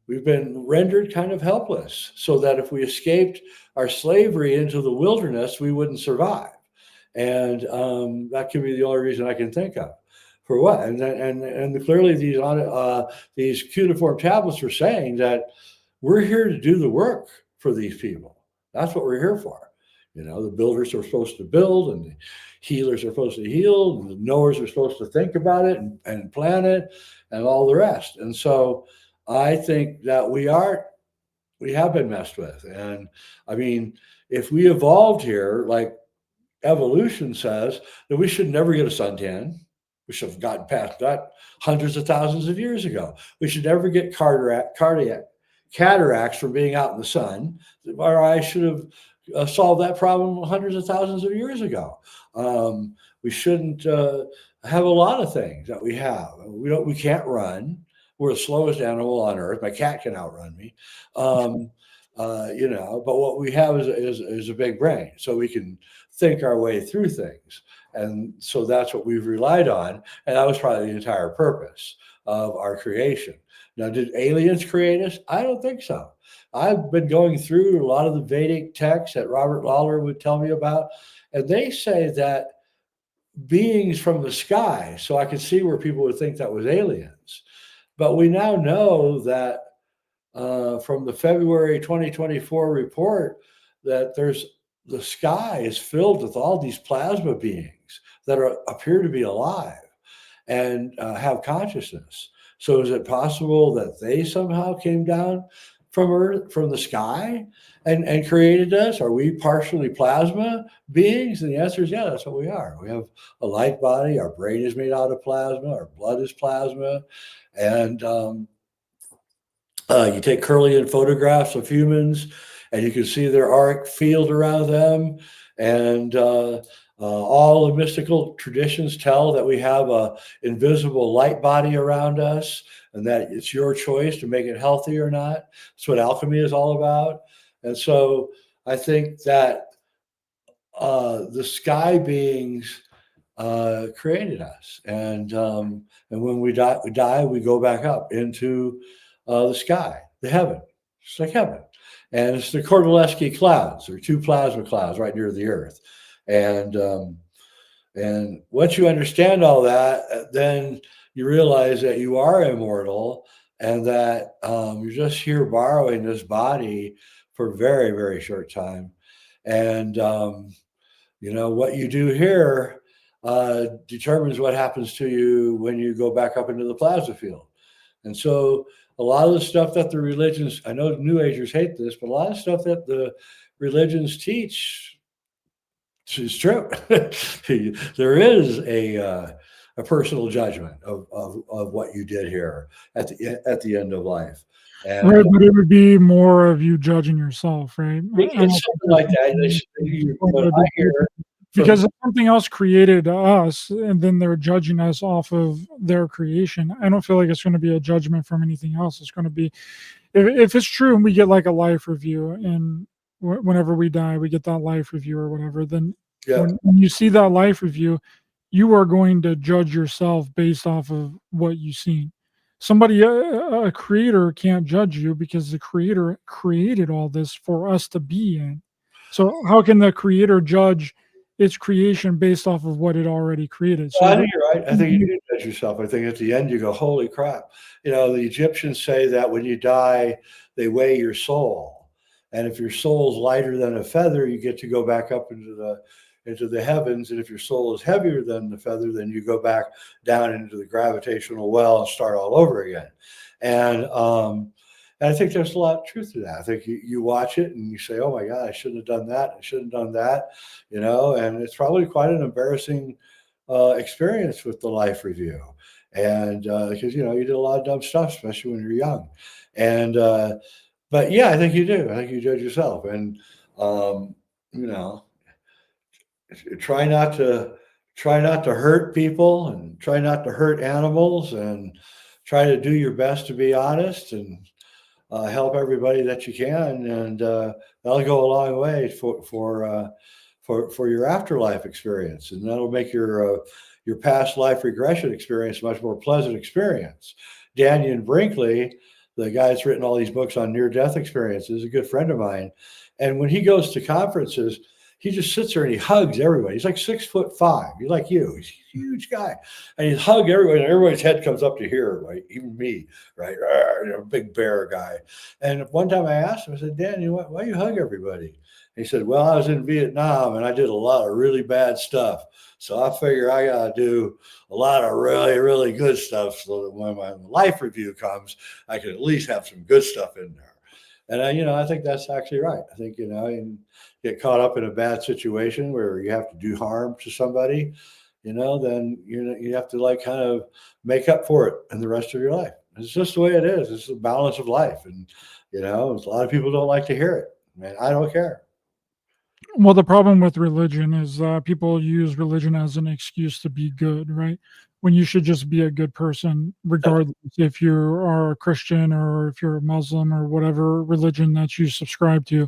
we've been rendered kind of helpless, so that if we escaped our slavery into the wilderness, we wouldn't survive. And that could be the only reason I can think of. For what? And clearly these cuneiform tablets are saying that we're here to do the work for these people. That's what we're here for. The builders are supposed to build, and the healers are supposed to heal, and the knowers are supposed to think about it and plan it and all the rest. And so I think that we have been messed with. And I mean, if we evolved here, like evolution says that we should never get a suntan. We should have gotten past that hundreds of thousands of years ago. We should never get cataracts from being out in the sun. Our eyes should have solved that problem hundreds of thousands of years ago. We shouldn't have a lot of things that we have. We can't run. We're the slowest animal on earth. My cat can outrun me. But what we have is a big brain, so we can think our way through things. And so that's what we've relied on. And that was probably the entire purpose of our creation. Now, did aliens create us? I don't think so. I've been going through a lot of the Vedic texts that Robert Lawler would tell me about, and they say that beings from the sky, so I could see where people would think that was aliens. But we now know that from the February 2024 report that the sky is filled with all these plasma beings that appear to be alive and have consciousness. So is it possible that they somehow came down from Earth, from the sky, and created us? Are we partially plasma beings? And the answer is yeah, that's what we are. We have a light body. Our brain is made out of plasma. Our blood is plasma. And you take Kirlian photographs of humans, and you can see their auric field around them. And all the mystical traditions tell that we have a invisible light body around us, and that it's your choice to make it healthy or not. That's what alchemy is all about. And so I think that the sky beings created us, and when we die, we go back up into the sky, the heaven. It's like heaven, and it's the Kordylewski clouds. There are two plasma clouds right near the Earth, and once you understand all that, then you realize that you are immortal, and that you're just here borrowing this body for a very, very short time, and what you do here determines what happens to you when you go back up into the plasma field. And so a lot of the stuff that the religions, I know New Agers hate this, but a lot of stuff that the religions teach is true. There is a personal judgment of what you did here at the end of life. And, right, but it would be more of you judging yourself, right? It's something like that. What I hear, because if something else created us and then they're judging us off of their creation, I don't feel like it's going to be a judgment from anything else. It's going to be, if it's true and we get like a life review, and whenever we die, we get that life review or whatever, then when you see that life review, you are going to judge yourself based off of what you've seen. Somebody, a creator can't judge you because the creator created all this for us to be in. So how can the creator judge its creation based off of what it already created? So I think you're right. I think you do judge yourself. I think at the end you go, holy crap. The Egyptians say that when you die, they weigh your soul. And if your soul's lighter than a feather, you get to go back up into the heavens. And if your soul is heavier than the feather, then you go back down into the gravitational well and start all over again. And I think there's a lot of truth to that. I think you watch it and you say, oh my God, I shouldn't have done that. I shouldn't have done that, and it's probably quite an embarrassing experience with the life review. And because, you did a lot of dumb stuff, especially when you're young. And, but yeah, I think you do. I think you judge yourself. And, try not to hurt people, and try not to hurt animals, and try to do your best to be honest, and help everybody that you can, and that'll go a long way for your afterlife experience, and that'll make your past life regression experience a much more pleasant experience. Daniel Brinkley, the guy that's written all these books on near-death experiences, is a good friend of mine, and when he goes to conferences, he just sits there and he hugs everybody. He's like 6'5". He's like you. He's a huge guy. And he's hug everybody, and everybody's head comes up to here, right? Even me, right? Big bear guy. And one time I asked him, I said, Dan, why you hug everybody? And he said, well, I was in Vietnam and I did a lot of really bad stuff. So I figure I got to do a lot of really, really good stuff so that when my life review comes, I can at least have some good stuff in there. And I think that's actually right. I think, you get caught up in a bad situation where you have to do harm to somebody, then you have to like kind of make up for it in the rest of your life. It's just the way it is. It's the balance of life. And, a lot of people don't like to hear it. Man, I don't care. Well, the problem with religion is people use religion as an excuse to be good, right? When you should just be a good person, regardless if you are a Christian or if you're a Muslim or whatever religion that you subscribe to.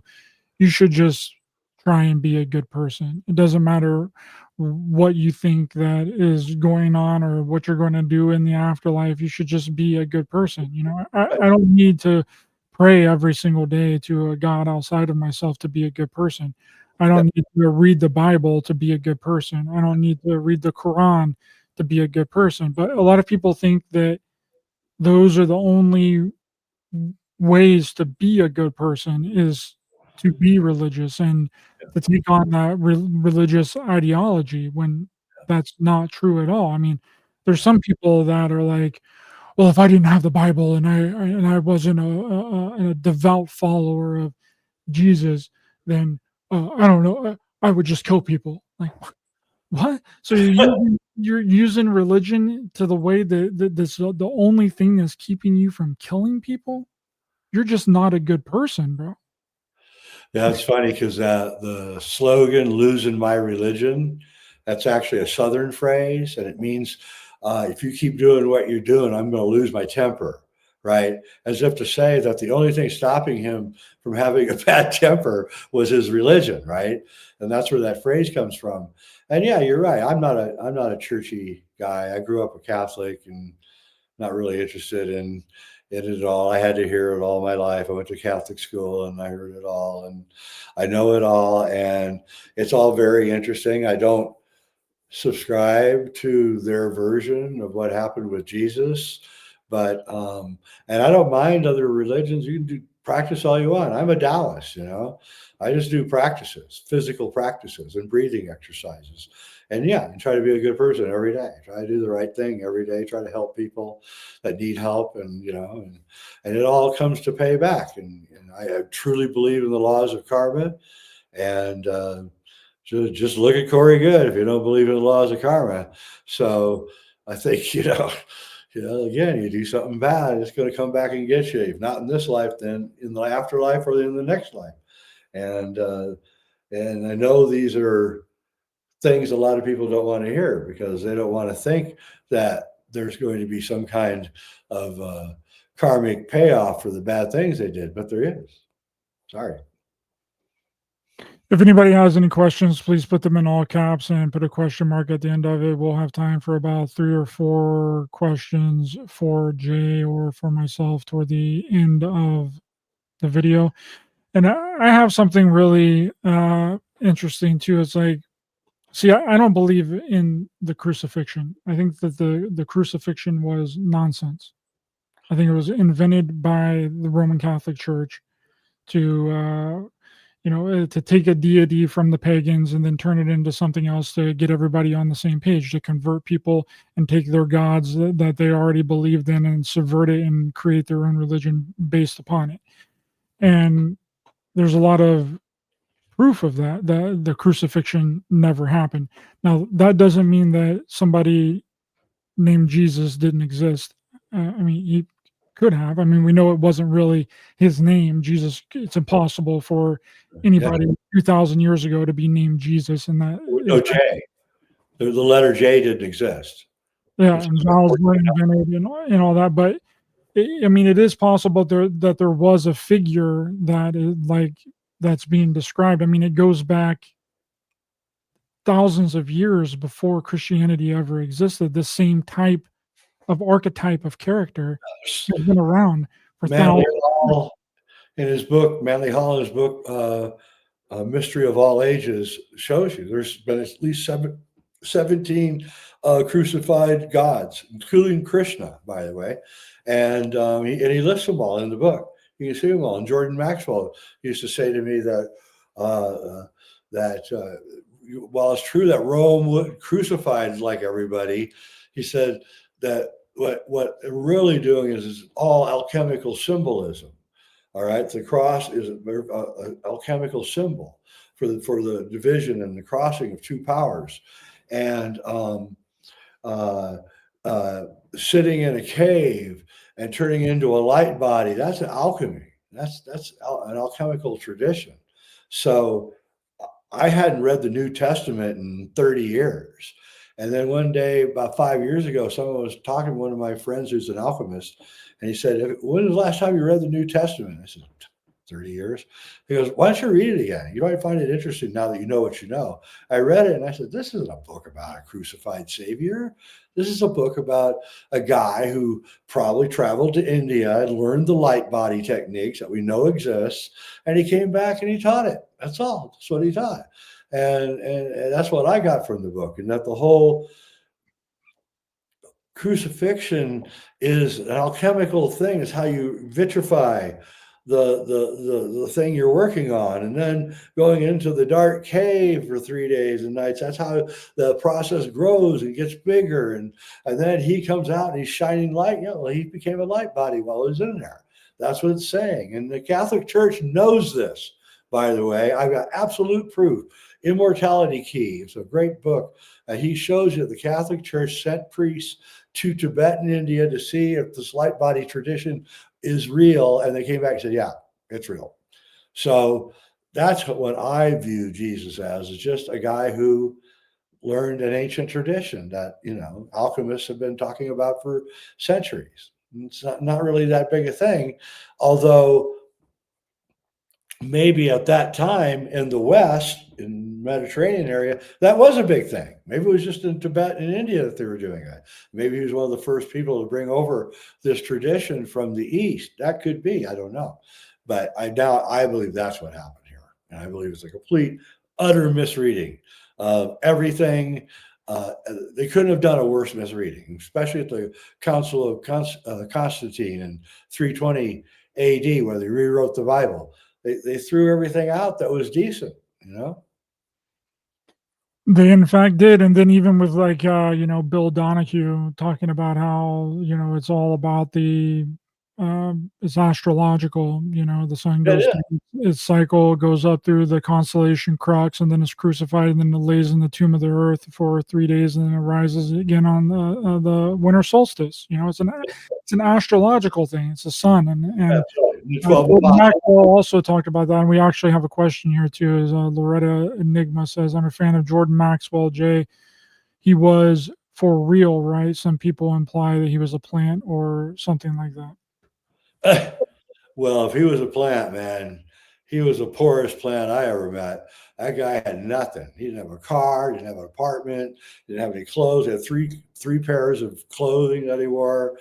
You should just try and be a good person. It doesn't matter what you think that is going on or what you're going to do in the afterlife. You should just be a good person. I don't need to pray every single day to a God outside of myself to be a good person. I don't need to read the Bible to be a good person. I don't need to read the Quran to be a good person. But a lot of people think that those are the only ways to be a good person is to be religious and to take on that religious ideology when that's not true at all. I mean, there's some people that are like, well, if I didn't have the Bible and I wasn't a devout follower of Jesus, then I don't know, I would just kill people. Like, what? So you're using religion to the way that this the only thing that's keeping you from killing people? You're just not a good person, bro. Yeah, it's funny because the slogan "losing my religion," that's actually a Southern phrase, and it means if you keep doing what you're doing, I'm going to lose my temper, right? As if to say that the only thing stopping him from having a bad temper was his religion, right? And that's where that phrase comes from. And yeah, you're right. I'm not a churchy guy. I grew up a Catholic and not really interested in it at all. I had to hear it all my life. I went to Catholic school and I heard it all and I know it all. And it's all very interesting. I don't subscribe to their version of what happened with Jesus, but and I don't mind other religions. You can do practice all you want. I'm a Taoist, I just do practices, physical practices and breathing exercises. And yeah, and try to be a good person every day. Try to do the right thing every day. Try to help people that need help, and and it all comes to pay back. And I truly believe in the laws of karma. And just look at Corey Good if you don't believe in the laws of karma. So I think again, you do something bad, it's going to come back and get you. If not in this life, then in the afterlife or in the next life. And I know these are things a lot of people don't want to hear because they don't want to think that there's going to be some kind of karmic payoff for the bad things they did, but there is. Sorry. If anybody has any questions, please put them in all caps and put a question mark at the end of it. We'll have time for about 3 or 4 questions for Jay or for myself toward the end of the video. And I have something really interesting too. It's like, see, I don't believe in the crucifixion. I think that the crucifixion was nonsense. I think it was invented by the Roman Catholic Church to to take a deity from the pagans and then turn it into something else to get everybody on the same page, to convert people and take their gods that they already believed in and subvert it and create their own religion based upon it. And there's a lot of proof of that. The crucifixion never happened. Now, that doesn't mean that somebody named Jesus didn't exist. I mean, he could have. I mean, we know it wasn't really his name, Jesus. It's impossible for anybody 2,000 years ago to be named Jesus, and that No J. The letter J didn't exist. yeah, and vowels were invented and all that. But I mean, it is possible that there was a figure that is like that's being described. I mean, it goes back thousands of years before Christianity ever existed. The same type of archetype of character has been around for Manly thousands. Hall, Manly Hall, in his book, Mystery of All Ages, shows you there's been at least 17 crucified gods, including Krishna, by the way. And he lists them all in the book. You can see them all. And Jordan Maxwell used to say to me that while it's true that Rome crucified like everybody, he said that what they're really doing is all alchemical symbolism. All right, the cross is a alchemical symbol for the division and the crossing of two powers, and uh, uh, sitting in a cave and turning into a light body. That's an alchemy. That's an alchemical tradition. So I hadn't read the New Testament in 30 years. And then one day, about 5 years ago, someone was talking to one of my friends who's an alchemist, and he said, "When was the last time you read the New Testament?" I said, 30 years. He goes, "Why don't you read it again? You might find it interesting now that you know what you know." I read it and I said, "This isn't a book about a crucified savior. This is a book about a guy who probably traveled to India and learned the light body techniques that we know exists. And he came back and he taught it. That's all. That's what he taught." And that's what I got from the book. And that the whole crucifixion is an alchemical thing. It's how you vitrify the thing you're working on, and then going into the dark cave for 3 days and nights. That's how the process grows and gets bigger, and then he comes out and he's shining light. Well, he became a light body while he was in there. That's what it's saying, and the Catholic Church knows this. By the way, I've got absolute proof. Immortality Key. It's a great book. He shows you the Catholic Church sent priests to Tibet and India to see if this light body tradition is real. And they came back and said, yeah, it's real. So that's what I view Jesus as, is just a guy who learned an ancient tradition that, alchemists have been talking about for centuries. It's not really that big a thing, although maybe at that time in the West, in the Mediterranean area, that was a big thing. Maybe it was just in Tibet and India that they were doing it. Maybe he was one of the first people to bring over this tradition from the East. That could be, I don't know. But I believe that's what happened here. And I believe it's a complete, utter misreading of everything. They couldn't have done a worse misreading, especially at the Council of Constantine in 320 AD, where they rewrote the Bible. They threw everything out that was decent, They in fact did. And then even with Bill Donahue talking about how, it's all about it's astrological, the sun goes through its cycle, goes up through the constellation Crux, and then is crucified, and then it lays in the tomb of the earth for 3 days, and then it rises again on the winter solstice. It's an astrological thing. It's the sun. And Jordan Maxwell also talked about that, and we actually have a question here too. Is Loretta Enigma says, "I'm a fan of Jordan Maxwell, Jay. He was for real, right? Some people imply that he was a plant or something like that." Well, if he was a plant, man, he was the poorest plant I ever met. That guy had nothing. He didn't have a car, didn't have an apartment, didn't have any clothes. He had three pairs of clothing that he wore.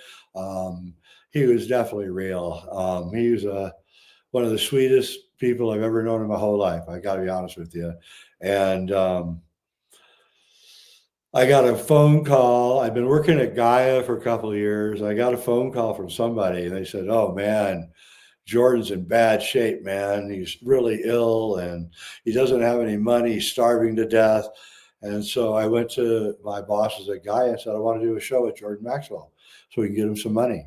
He was definitely real. He was one of the sweetest people I've ever known in my whole life. I got to be honest with you. And I got a phone call. I've been working at Gaia for a couple of years. I got a phone call from somebody, and they said, "Oh man, Jordan's in bad shape, man. He's really ill and he doesn't have any money. He's starving to death." And so I went to my bosses at Gaia and said, "I want to do a show with Jordan Maxwell so we can get him some money."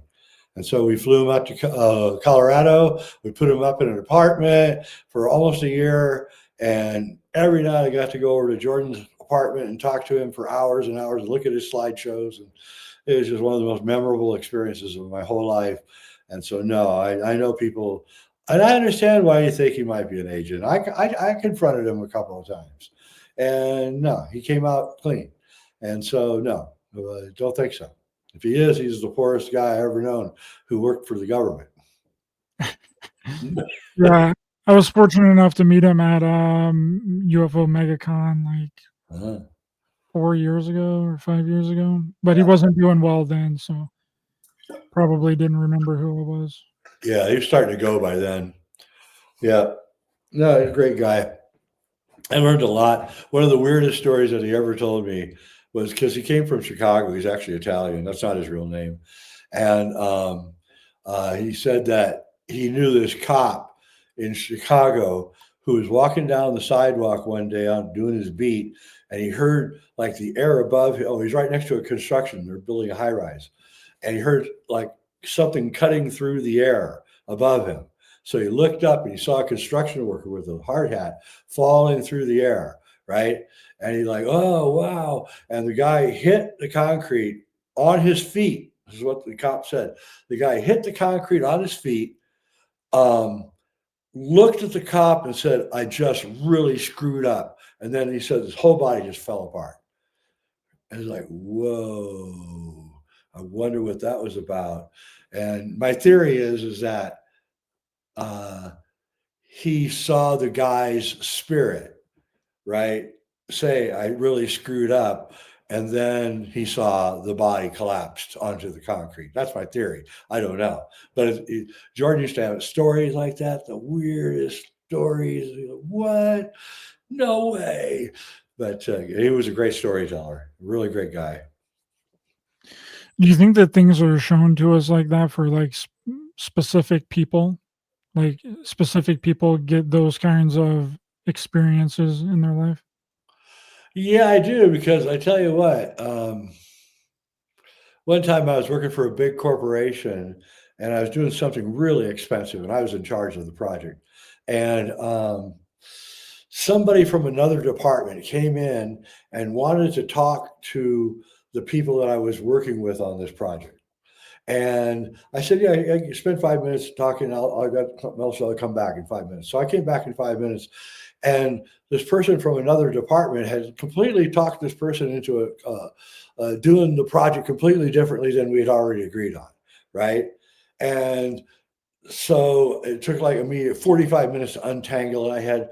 And so we flew him out to Colorado. We put him up in an apartment for almost a year. And every night I got to go over to Jordan's apartment and talk to him for hours and hours and look at his slideshows. And it was just one of the most memorable experiences of my whole life. And so, no, I know people, and I understand why you think he might be an agent. I confronted him a couple of times. And no, he came out clean. And so, no, don't think so. If he is, he's the poorest guy I ever known who worked for the government. Yeah, I was fortunate enough to meet him at UFO MegaCon like 4 years ago or 5 years ago. But he wasn't doing well then, so probably didn't remember who it was. Yeah, he was starting to go by then. Yeah. No, he's a great guy. I learned a lot. One of the weirdest stories that he ever told me was because he came from Chicago. He's actually Italian. That's not his real name. And he said that he knew this cop in Chicago who was walking down the sidewalk one day on doing his beat, and he heard like the air above him. Oh, he's right next to a construction. They're building a high rise. And he heard like something cutting through the air above him. So he looked up and he saw a construction worker with a hard hat falling through the air, right? And he's like, oh, wow. And the guy hit the concrete on his feet. This is what the cop said. The guy hit the concrete on his feet, looked at the cop and said, I just really screwed up. And then he said his whole body just fell apart. And it's like, whoa, I wonder what that was about. And my theory is that he saw the guy's spirit, right? Say, I really screwed up. And then he saw the body collapsed onto the concrete. That's my theory. I don't know. But Jordan used to have stories like that, the weirdest stories. What? No way. But he was a great storyteller, really great guy. Do you think that things are shown to us like that for like specific people? Like specific people get those kinds of experiences in their life? Yeah, I do, because I tell you what, one time I was working for a big corporation and I was doing something really expensive and I was in charge of the project. And somebody from another department came in and wanted to talk to the people that I was working with on this project. And I said, yeah, I can spend 5 minutes talking. I got something else. I'll come back in 5 minutes. So I came back in 5 minutes, and this person from another department had completely talked this person into doing the project completely differently than we had already agreed on, right? And so it took like me 45 minutes to untangle it. I had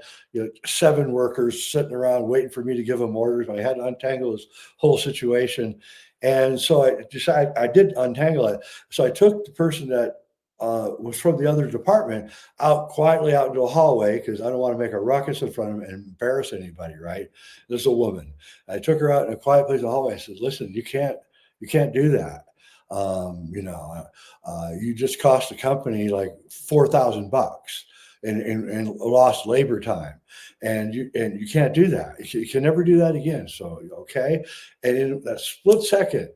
7 workers sitting around waiting for me to give them orders. I had to untangle this whole situation. And so I decided I did untangle it. So I took the person that was from the other department out quietly out into a hallway, because I don't want to make a ruckus in front of them and embarrass anybody, right? This is a woman. I took her out in a quiet place in the hallway. I said, listen, you can't do that. You just cost the company like $4,000 in lost labor time, and you can't do that. You can never do that again. So okay, and in that split second,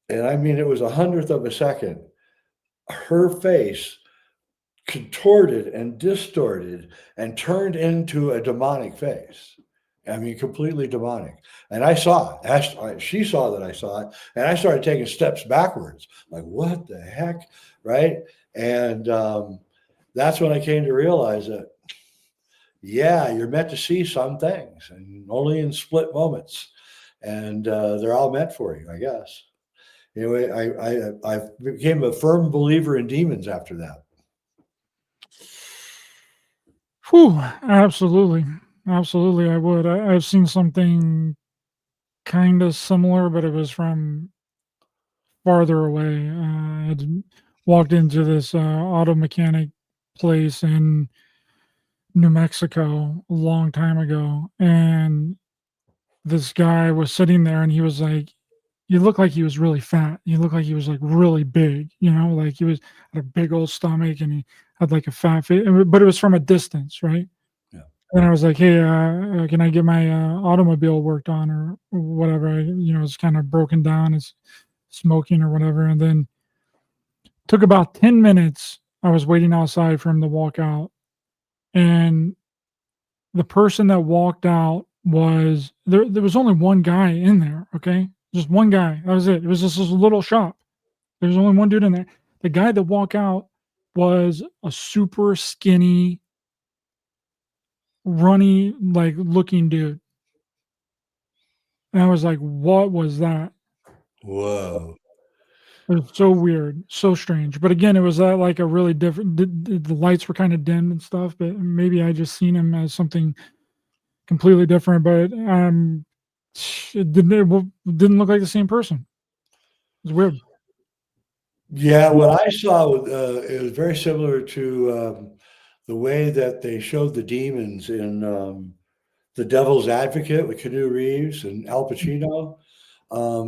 and I mean it was 100th of a second, her face contorted and distorted and turned into a demonic face. I mean, completely demonic. And I saw it. She saw that I saw it. And I started taking steps backwards. Like, what the heck? Right. And that's when I came to realize that, yeah, you're meant to see some things, and only in split moments. And they're all meant for you, I guess. Anyway, I became a firm believer in demons after that. Whew, absolutely. Absolutely, I would. I've seen something kind of similar, but it was from farther away. I had walked into this auto mechanic place in New Mexico a long time ago, and this guy was sitting there, and he was like, "You look like he was really fat. You look like he was like really big. Like he was had a big old stomach, and he had like a fat face, but it was from a distance, right?" Yeah. And I was like, "Hey, can I get my automobile worked on or whatever?" It's kind of broken down. It's smoking or whatever. And then took about 10 minutes. I was waiting outside for him to walk out. And the person that walked out was there was only one guy in there. Okay. Just one guy. That was it. It was just this little shop. There was only one dude in there. The guy that walked out was a super skinny, runny, like looking dude. And I was like, what was that? Whoa. It was so weird, so strange. But again, it was like a really different. The lights were kind of dim and stuff, but maybe I just seen him as something completely different. But it didn't look like the same person. It was weird. Yeah, what I saw, it was very similar to the way that they showed the demons in The Devil's Advocate with Keanu Reeves and Al Pacino.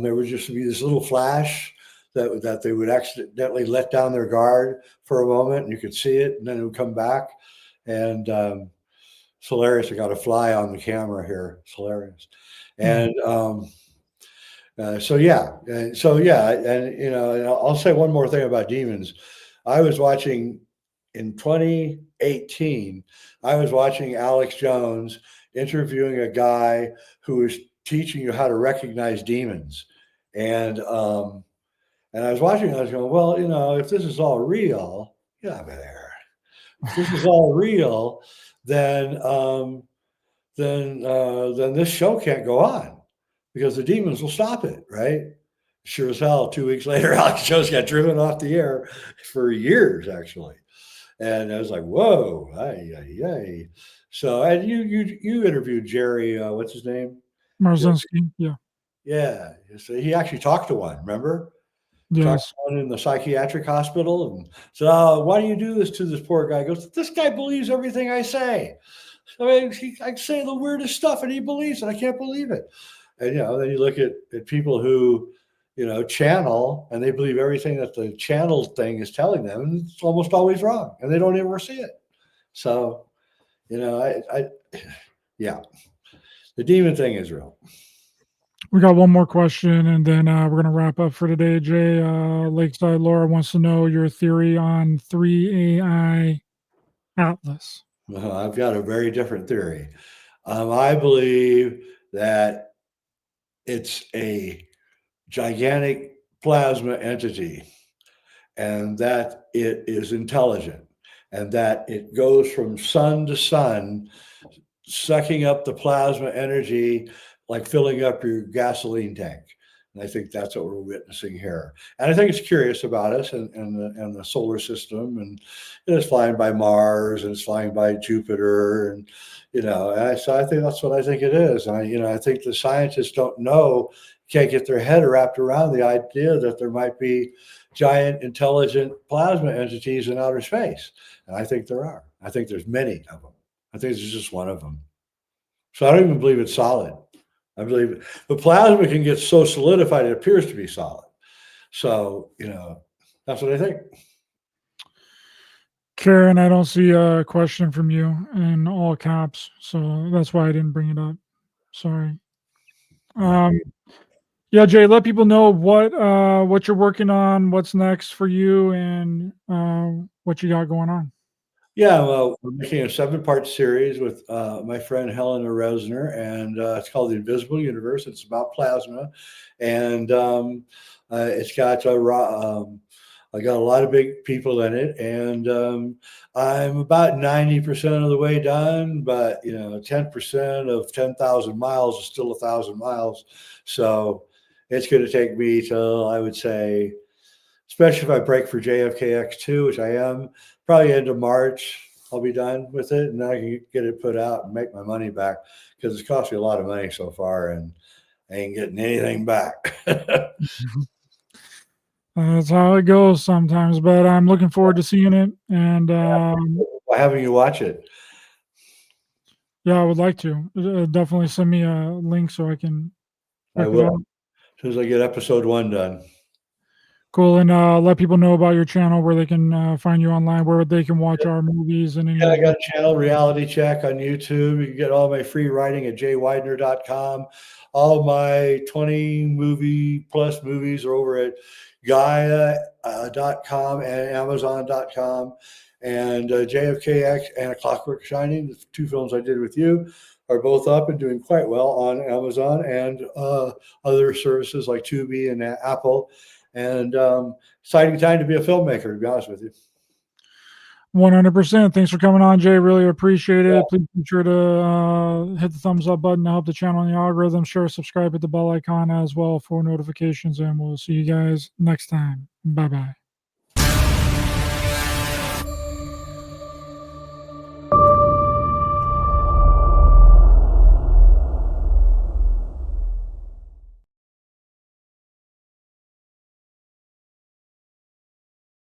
There would just be this little flash that they would accidentally let down their guard for a moment, and you could see it, and then it would come back. And it's hilarious. I got a fly on the camera here. It's hilarious. And so yeah, and I'll say one more thing about demons. I was watching in 2018, I was watching Alex Jones interviewing a guy who was teaching you how to recognize demons. And I was watching, I was going, well, if this is all real, get out of there. If this is all real, then this show can't go on because the demons will stop it, right? Sure as hell, 2 weeks later, Alex Jones got driven off the air for years, actually. And I was like, whoa, ay. So, and you interviewed Jerry, what's his name? Marzinski, yeah. Yeah. So he actually talked to one, remember? Talked Yes. to one in the psychiatric hospital and said, oh, why do you do this to this poor guy? He goes, this guy believes everything I say. I mean, I say the weirdest stuff and he believes it. I can't believe it. And, then you look at people who, channel and they believe everything that the channel thing is telling them, and it's almost always wrong and they don't ever see it. So, yeah, the demon thing is real. We got one more question, and then we're going to wrap up for today. Jay, Lakeside Laura wants to know your theory on 3AI Atlas. Well, I've got a very different theory. I believe that it's a gigantic plasma entity and that it is intelligent and that it goes from sun to sun, sucking up the plasma energy like filling up your gasoline tank. And I think that's what we're witnessing here. And I think it's curious about us and the solar system. And it's flying by Mars and it's flying by Jupiter. And, so I think that's what I think it is. And I think the scientists don't know, can't get their head wrapped around the idea that there might be giant intelligent plasma entities in outer space. And I think there are. I think there's many of them. I think there's just one of them. So I don't even believe it's solid. I believe the plasma can get so solidified it appears to be solid. So, that's what I think. Karen, I don't see a question from you in all caps, so that's why I didn't bring it up. Sorry. Yeah, Jay, let people know what you're working on, what's next for you, and what you got going on. Yeah, well, we're making a 7-part series with my friend Helena Resner, and it's called The Invisible Universe. It's about plasma, and it's got I got a lot of big people in it, and I'm about 90% of the way done, but 10% of 10,000 miles is still 1,000 miles. So it's going to take me till, I would say, especially if I break for JFKX2, which I am, probably end of March, I'll be done with it, and then I can get it put out and make my money back because it's cost me a lot of money so far, and I ain't getting anything back. That's how it goes sometimes, but I'm looking forward to seeing it. And having you watch it. Yeah, I would like to. Definitely send me a link so I can. I will. As soon as I get episode 1 done. Cool, and let people know about your channel, where they can find you online, where they can watch our movies and I got a channel, Reality Check, on YouTube. You can get all my free writing at jweidner.com. All my 20 movie plus movies are over at Gaia.com and Amazon.com. And JFKX and A Clockwork Shining, the 2 films I did with you, are both up and doing quite well on Amazon and other services like Tubi and Apple. And exciting time to be a filmmaker, to be honest with you. 100%. Thanks for coming on, Jay. Really appreciate it. Please be sure to hit the thumbs up button to help the channel and the algorithm. Share, subscribe, hit the bell icon as well for notifications, and we'll see you guys next time. Bye-bye.